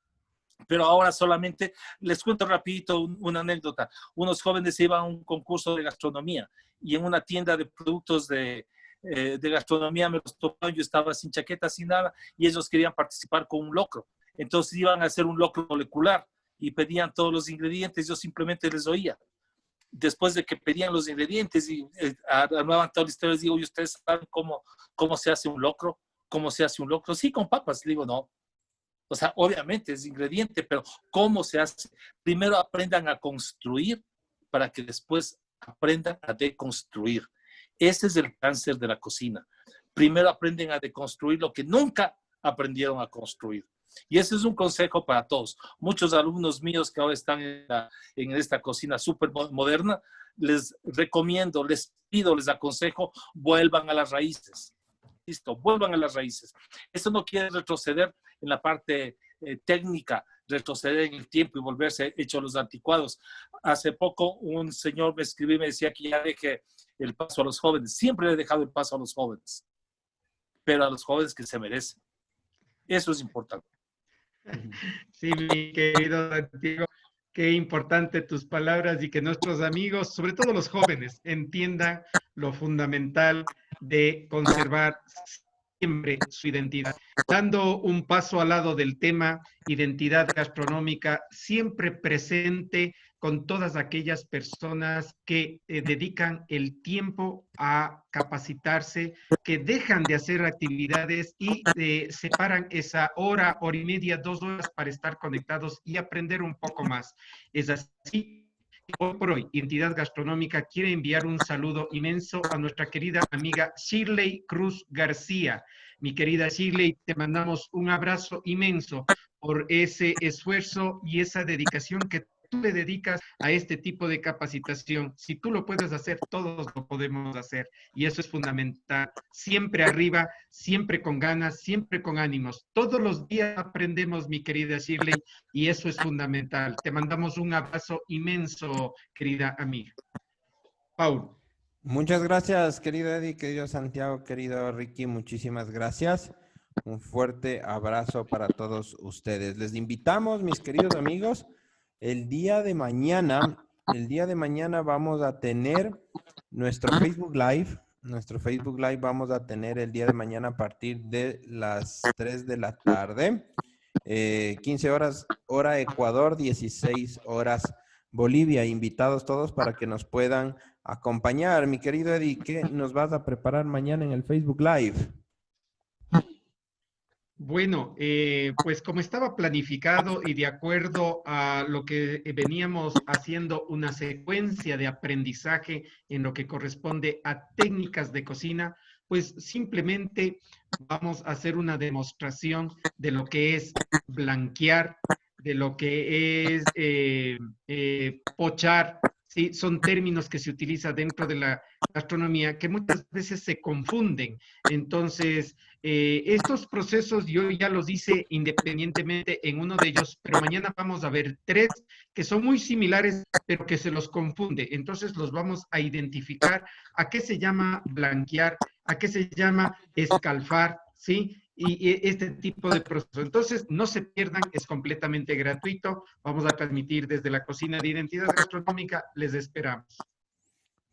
[SPEAKER 4] Pero ahora solamente les cuento rapidito una anécdota. Unos jóvenes iban a un concurso de gastronomía y en una tienda de productos de gastronomía me los tocaron. Yo estaba sin chaqueta, sin nada, y ellos querían participar con un locro. Entonces iban a hacer un locro molecular y pedían todos los ingredientes. Yo simplemente les oía. Después de que pedían los ingredientes y armaban toda la historia, les digo, ¿y ustedes saben cómo se hace un locro? ¿Cómo se hace un locro? Sí, con papas. Le digo, no. O sea, obviamente es ingrediente, pero ¿cómo se hace? Primero aprendan a construir para que después aprendan a deconstruir. Ese es el cáncer de la cocina. Primero aprenden a deconstruir lo que nunca aprendieron a construir. Y ese es un consejo para todos. Muchos alumnos míos que ahora están en esta cocina súper moderna, les recomiendo, les pido, les aconsejo, vuelvan a las raíces. Listo, vuelvan a las raíces. Esto no quiere retroceder en la parte técnica, retroceder en el tiempo y volverse hechos los anticuados. Hace poco un señor me escribió y me decía que ya deje el paso a los jóvenes. Siempre le he dejado el paso a los jóvenes, pero a los jóvenes que se merecen. Eso es importante.
[SPEAKER 2] Sí, mi querido Santiago. Qué importante tus palabras y que nuestros amigos, sobre todo los jóvenes, entiendan lo fundamental de conservar siempre su identidad. Dando un paso al lado del tema identidad gastronómica, siempre presente con todas aquellas personas que dedican el tiempo a capacitarse, que dejan de hacer actividades y separan esa hora, hora y media, 2 horas para estar conectados y aprender un poco más. Es así. Hoy por hoy, Identidad Gastronómica quiere enviar un saludo inmenso a nuestra querida amiga Shirley Cruz García. Mi querida Shirley, te mandamos un abrazo inmenso por ese esfuerzo y esa dedicación que tú le dedicas a este tipo de capacitación. Si tú lo puedes hacer, todos lo podemos hacer. Y eso es fundamental. Siempre arriba, siempre con ganas, siempre con ánimos. Todos los días aprendemos, mi querida Shirley, y eso es fundamental. Te mandamos un abrazo inmenso, querida amiga. Paul.
[SPEAKER 1] Muchas gracias, querido Eddie, querido Santiago, querido Ricky, muchísimas gracias. Un fuerte abrazo para todos ustedes. Les invitamos, mis queridos amigos, el día de mañana vamos a tener nuestro Facebook Live. Nuestro Facebook Live vamos a tener el día de mañana a partir de las 3 de la tarde. 15 horas, hora Ecuador, 16 horas Bolivia. Invitados todos para que nos puedan acompañar. Mi querido Eddie, ¿qué nos vas a preparar mañana en el Facebook Live?
[SPEAKER 2] Bueno, pues como estaba planificado y de acuerdo a lo que veníamos haciendo una secuencia de aprendizaje en lo que corresponde a técnicas de cocina, pues simplemente vamos a hacer una demostración de lo que es blanquear, de lo que es pochar, ¿sí? Son términos que se utilizan dentro de la gastronomía que muchas veces se confunden. Entonces, estos procesos yo ya los hice independientemente en uno de ellos, pero mañana vamos a ver 3 que son muy similares, pero que se los confunde. Entonces los vamos a identificar a qué se llama blanquear, a qué se llama escalfar, ¿sí? Y este tipo de proceso. Entonces, no se pierdan, es completamente gratuito. Vamos a transmitir desde la cocina de Identidad Gastronómica. Les esperamos.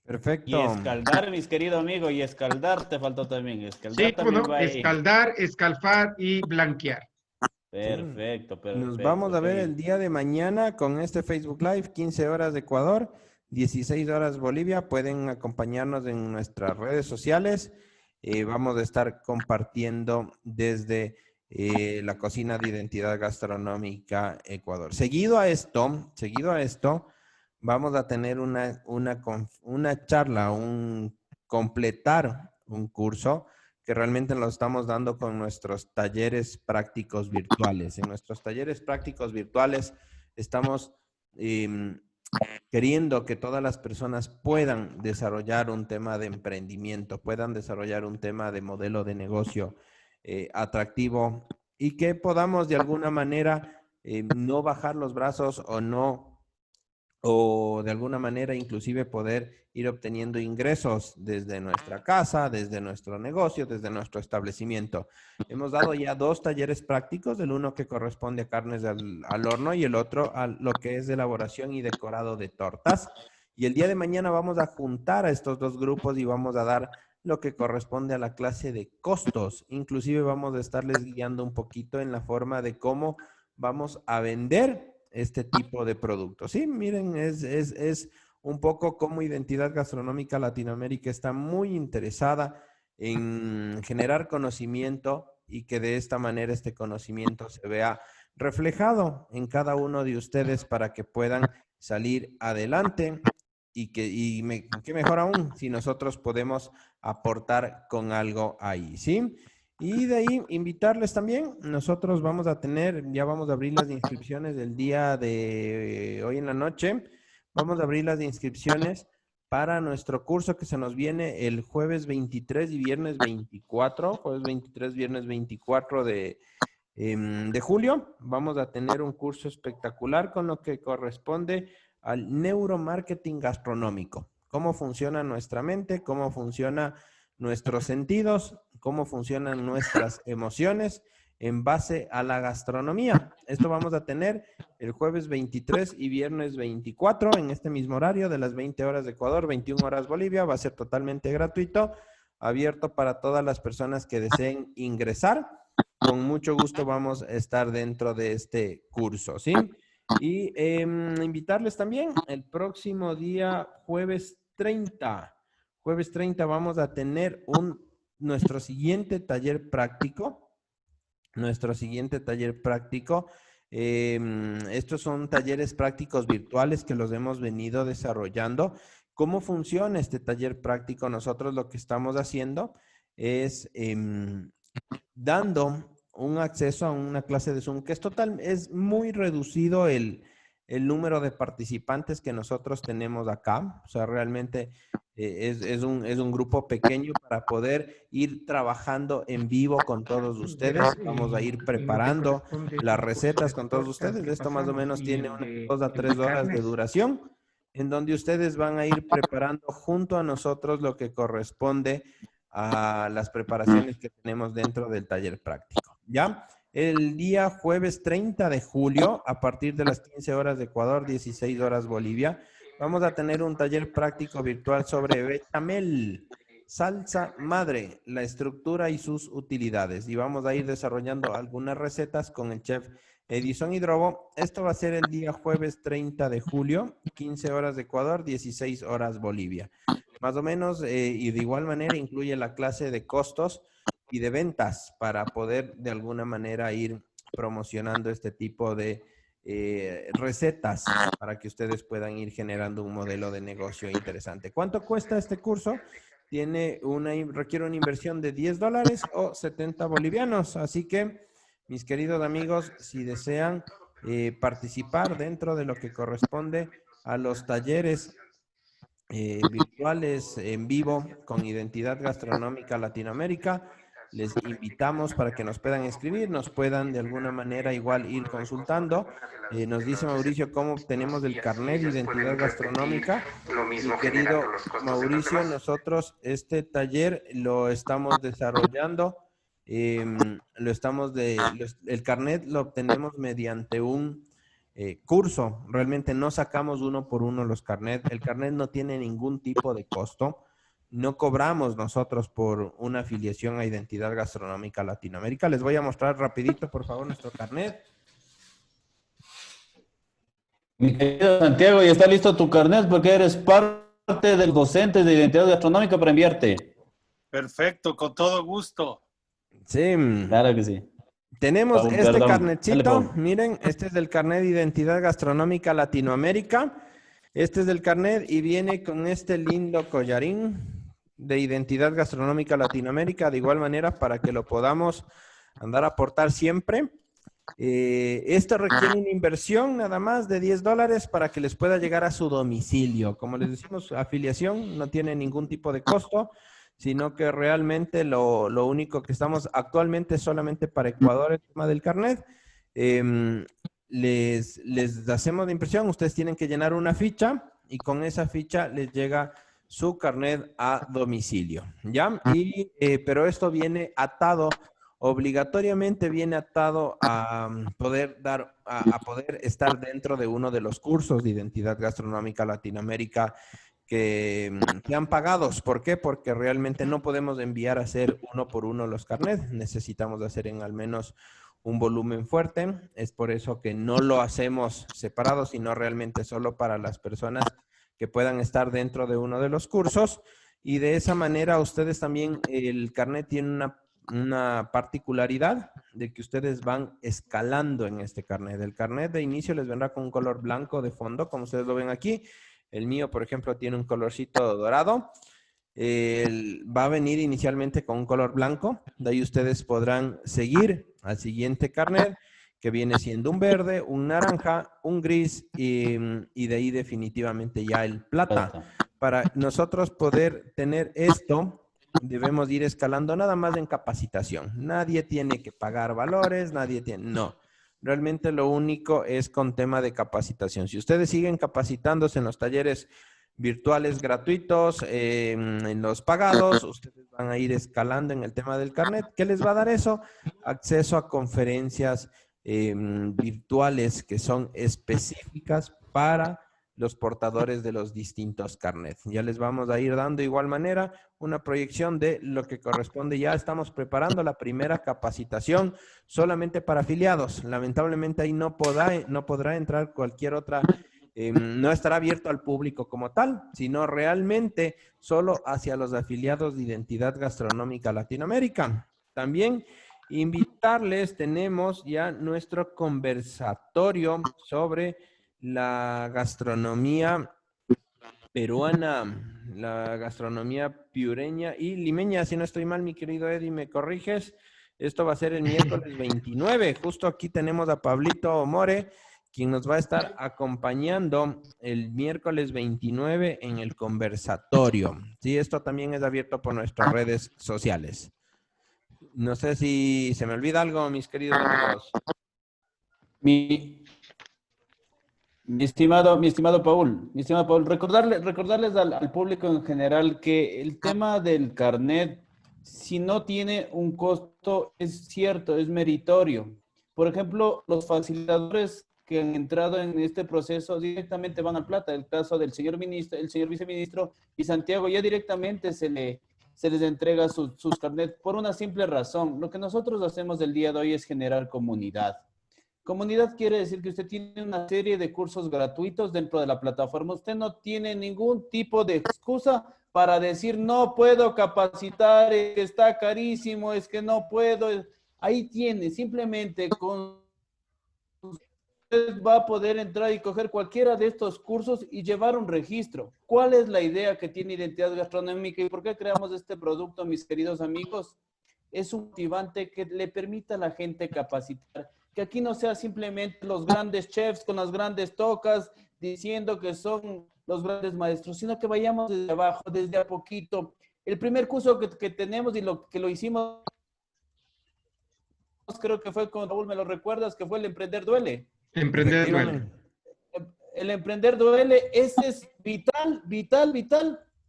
[SPEAKER 1] Perfecto.
[SPEAKER 5] Y escaldar, mis queridos amigos, y escaldar te faltó también. Escaldar
[SPEAKER 2] Sí,
[SPEAKER 5] también
[SPEAKER 2] bueno,
[SPEAKER 5] va ahí.
[SPEAKER 2] escaldar, escalfar y blanquear.
[SPEAKER 5] Perfecto, perfecto.
[SPEAKER 1] Nos vamos a ver
[SPEAKER 5] qué
[SPEAKER 1] el día de mañana con este Facebook Live, 15 horas de Ecuador, 16 horas Bolivia. Pueden acompañarnos en nuestras redes sociales. Vamos a estar compartiendo desde la cocina de Identidad Gastronómica Ecuador. Seguido a esto, vamos a tener una charla, completar un curso que realmente lo estamos dando con nuestros talleres prácticos virtuales. En nuestros talleres prácticos virtuales estamos queriendo que todas las personas puedan desarrollar un tema de emprendimiento, puedan desarrollar un tema de modelo de negocio atractivo y que podamos de alguna manera no bajar los brazos o de alguna manera inclusive poder ir obteniendo ingresos desde nuestra casa, desde nuestro negocio, desde nuestro establecimiento. Hemos dado ya 2 talleres prácticos, el uno que corresponde a carnes al horno y el otro a lo que es elaboración y decorado de tortas. Y el día de mañana vamos a juntar a estos 2 grupos y vamos a dar lo que corresponde a la clase de costos. Inclusive vamos a estarles guiando un poquito en la forma de cómo vamos a vender este tipo de productos. Sí, miren, es un poco como Identidad Gastronómica Latinoamérica está muy interesada en generar conocimiento y que de esta manera este conocimiento se vea reflejado en cada uno de ustedes para que puedan salir adelante y qué mejor aún si nosotros podemos aportar con algo ahí, ¿sí? Y de ahí invitarles también, nosotros vamos a tener, ya vamos a abrir las inscripciones del día de hoy en la noche, vamos a abrir las inscripciones para nuestro curso que se nos viene el jueves 23 y viernes 24, jueves 23, viernes 24 de julio. Vamos a tener un curso espectacular con lo que corresponde al neuromarketing gastronómico. Cómo funciona nuestra mente, cómo funciona nuestros sentidos, cómo funcionan nuestras emociones en base a la gastronomía. Esto vamos a tener el jueves 23 y viernes 24 en este mismo horario de las 20 horas de Ecuador, 21 horas Bolivia. Va a ser totalmente gratuito, abierto para todas las personas que deseen ingresar. Con mucho gusto vamos a estar dentro de este curso, ¿sí? Y invitarles también el próximo día, jueves 30. Jueves 30 vamos a tener nuestro siguiente taller práctico. Estos son talleres prácticos virtuales que los hemos venido desarrollando. ¿Cómo funciona este taller práctico? Nosotros lo que estamos haciendo es dando un acceso a una clase de Zoom que es muy reducido el número de participantes que nosotros tenemos acá. O sea, realmente es un grupo pequeño para poder ir trabajando en vivo con todos ustedes. Vamos a ir preparando las recetas con todos ustedes. Esto más o menos tiene unas 2 a 3 horas de duración, en donde ustedes van a ir preparando junto a nosotros lo que corresponde a las preparaciones que tenemos dentro del taller práctico. ¿Ya? El día jueves 30 de julio, a partir de las 15 horas de Ecuador, 16 horas Bolivia, vamos a tener un taller práctico virtual sobre bechamel, salsa madre, la estructura y sus utilidades. Y vamos a ir desarrollando algunas recetas con el chef Edison Hidrobo. Esto va a ser el día jueves 30 de julio, 15 horas de Ecuador, 16 horas Bolivia. Más o menos, y de igual manera incluye la clase de costos y de ventas para poder de alguna manera ir promocionando este tipo de recetas para que ustedes puedan ir generando un modelo de negocio interesante. ¿Cuánto cuesta este curso? Requiere una inversión de $10 o 70 bolivianos. Así que, mis queridos amigos, si desean participar dentro de lo que corresponde a los talleres virtuales en vivo con Identidad Gastronómica Latinoamérica, les invitamos para que nos puedan escribir, nos puedan de alguna manera igual ir consultando. Nos dice Mauricio cómo obtenemos el carnet de Identidad Gastronómica. Mi querido Mauricio, nosotros este taller lo estamos desarrollando, el carnet lo obtenemos mediante un curso. Realmente no sacamos uno por uno los carnets. El carnet no tiene ningún tipo de costo. No cobramos nosotros por una afiliación a Identidad Gastronómica Latinoamérica. Les voy a mostrar rapidito, por favor, nuestro carnet.
[SPEAKER 5] Mi querido Santiago, ¿ya está listo tu carnet? Porque eres parte del docente de Identidad Gastronómica para enviarte.
[SPEAKER 4] Perfecto, con todo gusto.
[SPEAKER 1] Sí.
[SPEAKER 5] Claro que sí.
[SPEAKER 1] Tenemos este carnetcito.
[SPEAKER 5] Dale,
[SPEAKER 1] miren, este es el carnet de Identidad Gastronómica Latinoamérica. Este es el carnet y viene con este lindo collarín de Identidad Gastronómica Latinoamérica, de igual manera para que lo podamos andar a portar siempre. Esto requiere una inversión nada más de $10 para que les pueda llegar a su domicilio. Como les decimos, afiliación no tiene ningún tipo de costo, sino que realmente lo único que estamos actualmente solamente para Ecuador, el tema del carnet. Les hacemos la impresión, ustedes tienen que llenar una ficha y con esa ficha les llega su carnet a domicilio, ¿ya? Pero esto viene atado, obligatoriamente viene atado a poder estar dentro de uno de los cursos de Identidad Gastronómica Latinoamérica que sean pagados. ¿Por qué? Porque realmente no podemos enviar a hacer uno por uno los carnets. Necesitamos hacer en al menos un volumen fuerte. Es por eso que no lo hacemos separado, sino realmente solo para las personas que puedan estar dentro de uno de los cursos. Y de esa manera ustedes también, el carnet tiene una particularidad de que ustedes van escalando en este carnet. El carnet de inicio les vendrá con un color blanco de fondo, como ustedes lo ven aquí. El mío, por ejemplo, tiene un colorcito dorado. Va a venir inicialmente con un color blanco. De ahí ustedes podrán seguir al siguiente carnet, que viene siendo un verde, un naranja, un gris y de ahí definitivamente ya el plata. Para nosotros poder tener esto, debemos ir escalando nada más en capacitación. Nadie tiene que pagar valores, no. Realmente lo único es con tema de capacitación. Si ustedes siguen capacitándose en los talleres virtuales gratuitos, en los pagados. Ustedes van a ir escalando en el tema del carnet. ¿Qué les va a dar eso? Acceso a conferencias virtuales que son específicas para los portadores de los distintos carnets. Ya les vamos a ir dando de igual manera una proyección de lo que corresponde. Ya estamos preparando la primera capacitación solamente para afiliados. Lamentablemente ahí no podrá entrar cualquier otra, no estará abierto al público como tal, sino realmente solo hacia los afiliados de Identidad Gastronómica Latinoamérica. También invitarles, tenemos ya nuestro conversatorio sobre la gastronomía peruana, la gastronomía piureña y limeña. Si no estoy mal, mi querido Eddie, ¿me corriges? Esto va a ser el miércoles 29. Justo aquí tenemos a Pablito More, quien nos va a estar acompañando el miércoles 29 en el conversatorio. Sí, esto también es abierto por nuestras redes sociales. No sé si se me olvida algo, mis queridos amigos.
[SPEAKER 5] Mi estimado Paul, recordarles al público en general que el tema del carnet, si no tiene un costo, es cierto, es meritorio. Por ejemplo, los facilitadores que han entrado en este proceso directamente van al plata. El caso del señor ministro, el señor viceministro y Santiago, ya directamente se les entrega sus carnets por una simple razón. Lo que nosotros hacemos el día de hoy es generar comunidad. Comunidad quiere decir que usted tiene una serie de cursos gratuitos dentro de la plataforma. Usted no tiene ningún tipo de excusa para decir no puedo capacitar, es que está carísimo, es que no puedo. Ahí tiene, simplemente con usted va a poder entrar y coger cualquiera de estos cursos y llevar un registro. ¿Cuál es la idea que tiene Identidad Gastronómica y por qué creamos este producto, mis queridos amigos? Es un motivante que le permita a la gente capacitar. Que aquí no sea simplemente los grandes chefs con las grandes tocas diciendo que son los grandes maestros, sino que vayamos desde abajo, desde a poquito. El primer curso que tenemos y lo hicimos, creo que fue con Raúl, ¿me lo recuerdas? Que fue el Emprender Duele.
[SPEAKER 2] Emprender Duele.
[SPEAKER 5] El Emprender Duele, ese es vital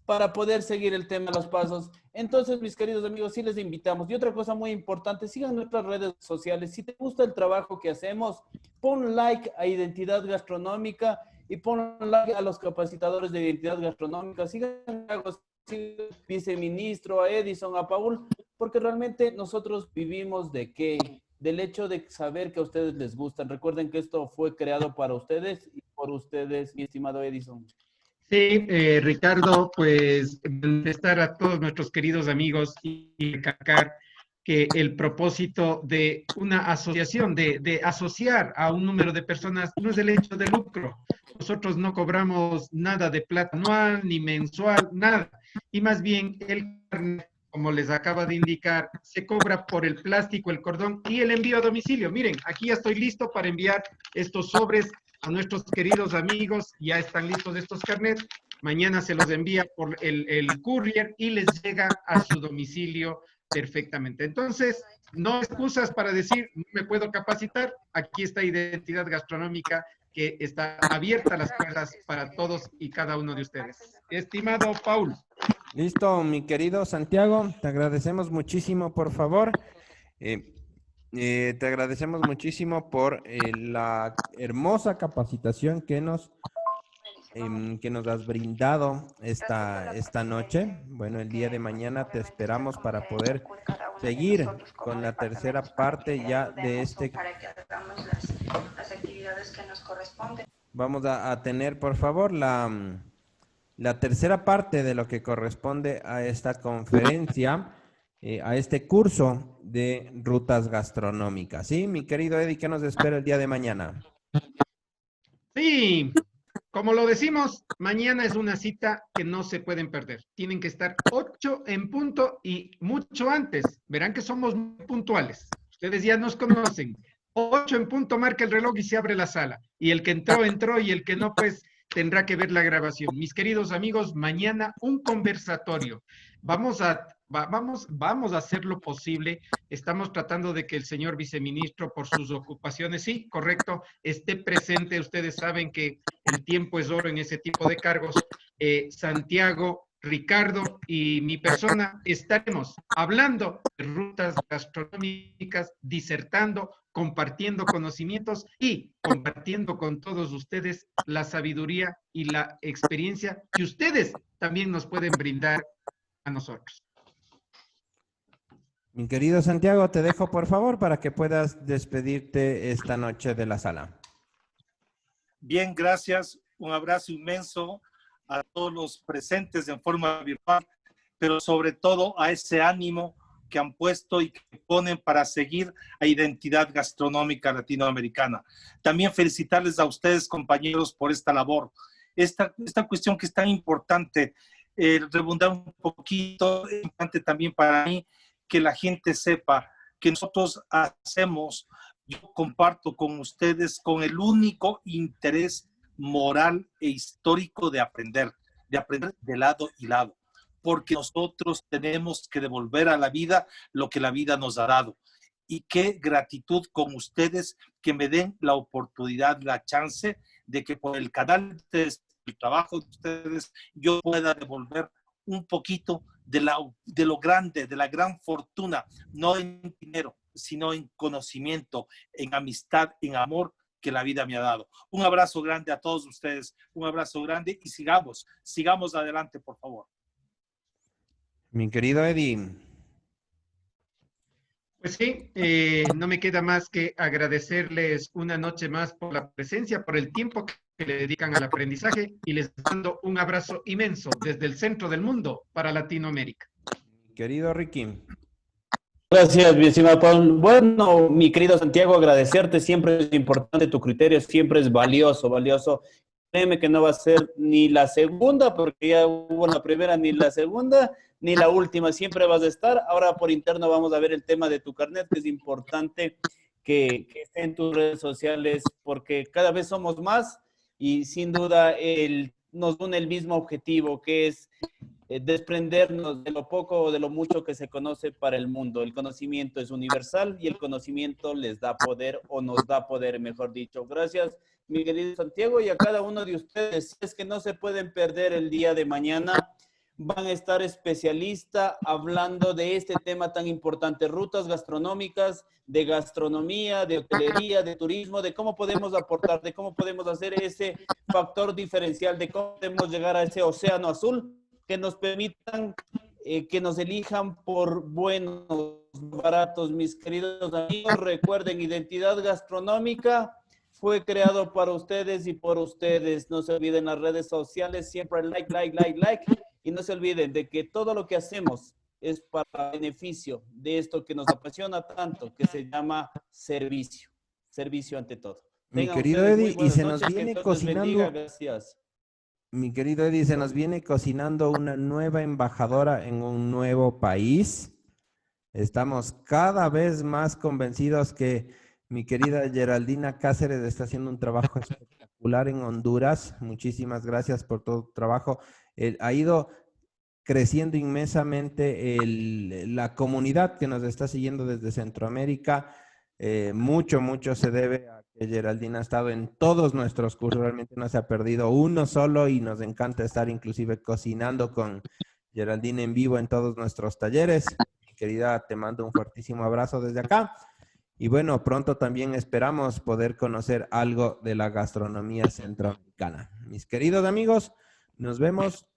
[SPEAKER 5] para poder seguir el tema de los pasos. Entonces, mis queridos amigos, sí les invitamos. Y otra cosa muy importante, sigan nuestras redes sociales. Si te gusta el trabajo que hacemos, pon like a Identidad Gastronómica y pon like a los capacitadores de Identidad Gastronómica. Sigan a viceministro, a Edison, a Paul, porque realmente nosotros vivimos de qué? Del hecho de saber que a ustedes les gustan. Recuerden que esto fue creado para ustedes y por ustedes, mi estimado Edison.
[SPEAKER 2] Sí, Ricardo, pues manifestar a todos nuestros queridos amigos y recalcar que el propósito de una asociación, de asociar a un número de personas, no es el hecho de lucro. Nosotros no cobramos nada de plata anual ni mensual, nada. Y más bien el carnet, como les acaba de indicar, se cobra por el plástico, el cordón y el envío a domicilio. Miren, aquí ya estoy listo para enviar estos sobres a nuestros queridos amigos. Ya están listos estos carnets. Mañana se los envía por el courier y les llega a su domicilio perfectamente. Entonces, no excusas para decir, no me puedo capacitar. Aquí está Identidad Gastronómica, que está abierta las puertas para todos y cada uno de ustedes. Estimado Paul.
[SPEAKER 1] Listo, mi querido Santiago, te agradecemos muchísimo, por favor. Te agradecemos muchísimo por la hermosa capacitación que nos has brindado esta noche. Bueno, el día de mañana te esperamos para poder seguir con la tercera parte ya de este.
[SPEAKER 6] Para que hagamos las actividades que nos corresponden.
[SPEAKER 1] Vamos a tener, por favor, la tercera parte de lo que corresponde a esta conferencia, a este curso de rutas gastronómicas. ¿Sí, mi querido Eddie, qué nos espera el día de mañana?
[SPEAKER 2] Sí, como lo decimos, mañana es una cita que no se pueden perder. Tienen que estar 8 en punto y mucho antes. Verán que somos muy puntuales. Ustedes ya nos conocen. 8 en punto marca el reloj y se abre la sala. Y el que entró, entró, y el que no, pues tendrá que ver la grabación. Mis queridos amigos, mañana un conversatorio. Vamos a hacer lo posible. Estamos tratando de que el señor viceministro, por sus ocupaciones, sí, correcto, esté presente. Ustedes saben que el tiempo es oro en ese tipo de cargos, Santiago, Ricardo y mi persona estaremos hablando de rutas gastronómicas, disertando, compartiendo conocimientos y compartiendo con todos ustedes la sabiduría y la experiencia que ustedes también nos pueden brindar a nosotros.
[SPEAKER 1] Mi querido Santiago, te dejo por favor para que puedas despedirte esta noche de la sala.
[SPEAKER 4] Bien, gracias. Un abrazo inmenso a todos los presentes en forma virtual, pero sobre todo a ese ánimo que han puesto y que ponen para seguir a Identidad Gastronómica Latinoamericana. También felicitarles a ustedes, compañeros, por esta labor. Esta cuestión que es tan importante, redundar un poquito, es importante también para mí que la gente sepa que nosotros hacemos, yo comparto con ustedes con el único interés moral e histórico de aprender de lado y lado, porque nosotros tenemos que devolver a la vida lo que la vida nos ha dado. Y qué gratitud con ustedes que me den la oportunidad, la chance de que por el canal de ustedes, el trabajo de ustedes, yo pueda devolver un poquito de lo grande, de la gran fortuna, no en dinero, sino en conocimiento, en amistad, en amor que la vida me ha dado. Un abrazo grande a todos ustedes, un abrazo grande y sigamos adelante, por favor.
[SPEAKER 1] Mi querido Eddie.
[SPEAKER 2] Pues sí, no me queda más que agradecerles una noche más por la presencia, por el tiempo que le dedican al aprendizaje y les mando un abrazo inmenso desde el centro del mundo para Latinoamérica.
[SPEAKER 1] Mi querido Ricky.
[SPEAKER 5] Gracias, mi estimado Paul. Bueno, mi querido Santiago, agradecerte. Siempre es importante, tu criterio siempre es valioso. Créeme que no va a ser ni la segunda, porque ya hubo la primera, ni la segunda, ni la última. Siempre vas a estar. Ahora por interno vamos a ver el tema de tu carnet, que es importante que esté en tus redes sociales, porque cada vez somos más y sin duda nos une el mismo objetivo, que es desprendernos de lo poco o de lo mucho que se conoce para el mundo. El conocimiento es universal y el conocimiento les da poder, o nos da poder, mejor dicho. Gracias, mi querido Santiago, y a cada uno de ustedes. Es que no se pueden perder el día de mañana. Van a estar especialistas hablando de este tema tan importante, rutas gastronómicas, de gastronomía, de hotelería, de turismo, de cómo podemos aportar, de cómo podemos hacer ese factor diferencial, de cómo podemos llegar a ese océano azul que nos permitan, que nos elijan por buenos, baratos. Mis queridos amigos, recuerden, Identidad Gastronómica fue creado para ustedes y por ustedes. No se olviden las redes sociales, siempre like. Y no se olviden de que todo lo que hacemos es para beneficio de esto que nos apasiona tanto, que se llama servicio. Servicio ante todo.
[SPEAKER 1] Mi querido Eddie, y se nos viene
[SPEAKER 5] cocinando. Gracias.
[SPEAKER 1] Mi querido Eddie, se nos viene cocinando una nueva embajadora en un nuevo país. Estamos cada vez más convencidos que mi querida Geraldina Cáceres está haciendo un trabajo espectacular en Honduras. Muchísimas gracias por todo tu trabajo. Ha ido creciendo inmensamente la comunidad que nos está siguiendo desde Centroamérica. Mucho se debe a que Geraldina ha estado en todos nuestros cursos, realmente no se ha perdido uno solo y nos encanta estar inclusive cocinando con Geraldina en vivo en todos nuestros talleres. Mi querida, te mando un fuertísimo abrazo desde acá. Y bueno, pronto también esperamos poder conocer algo de la gastronomía centroamericana. Mis queridos amigos, nos vemos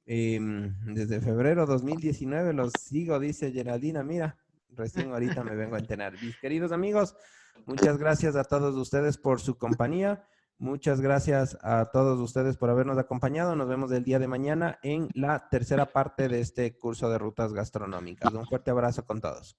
[SPEAKER 1] desde febrero 2019, los sigo, dice Geraldina, mira. Recién ahorita me vengo a enterar. Mis queridos amigos, muchas gracias a todos ustedes por su compañía. Muchas gracias a todos ustedes por habernos acompañado. Nos vemos el día de mañana en la tercera parte de este curso de rutas gastronómicas. Un fuerte abrazo con todos.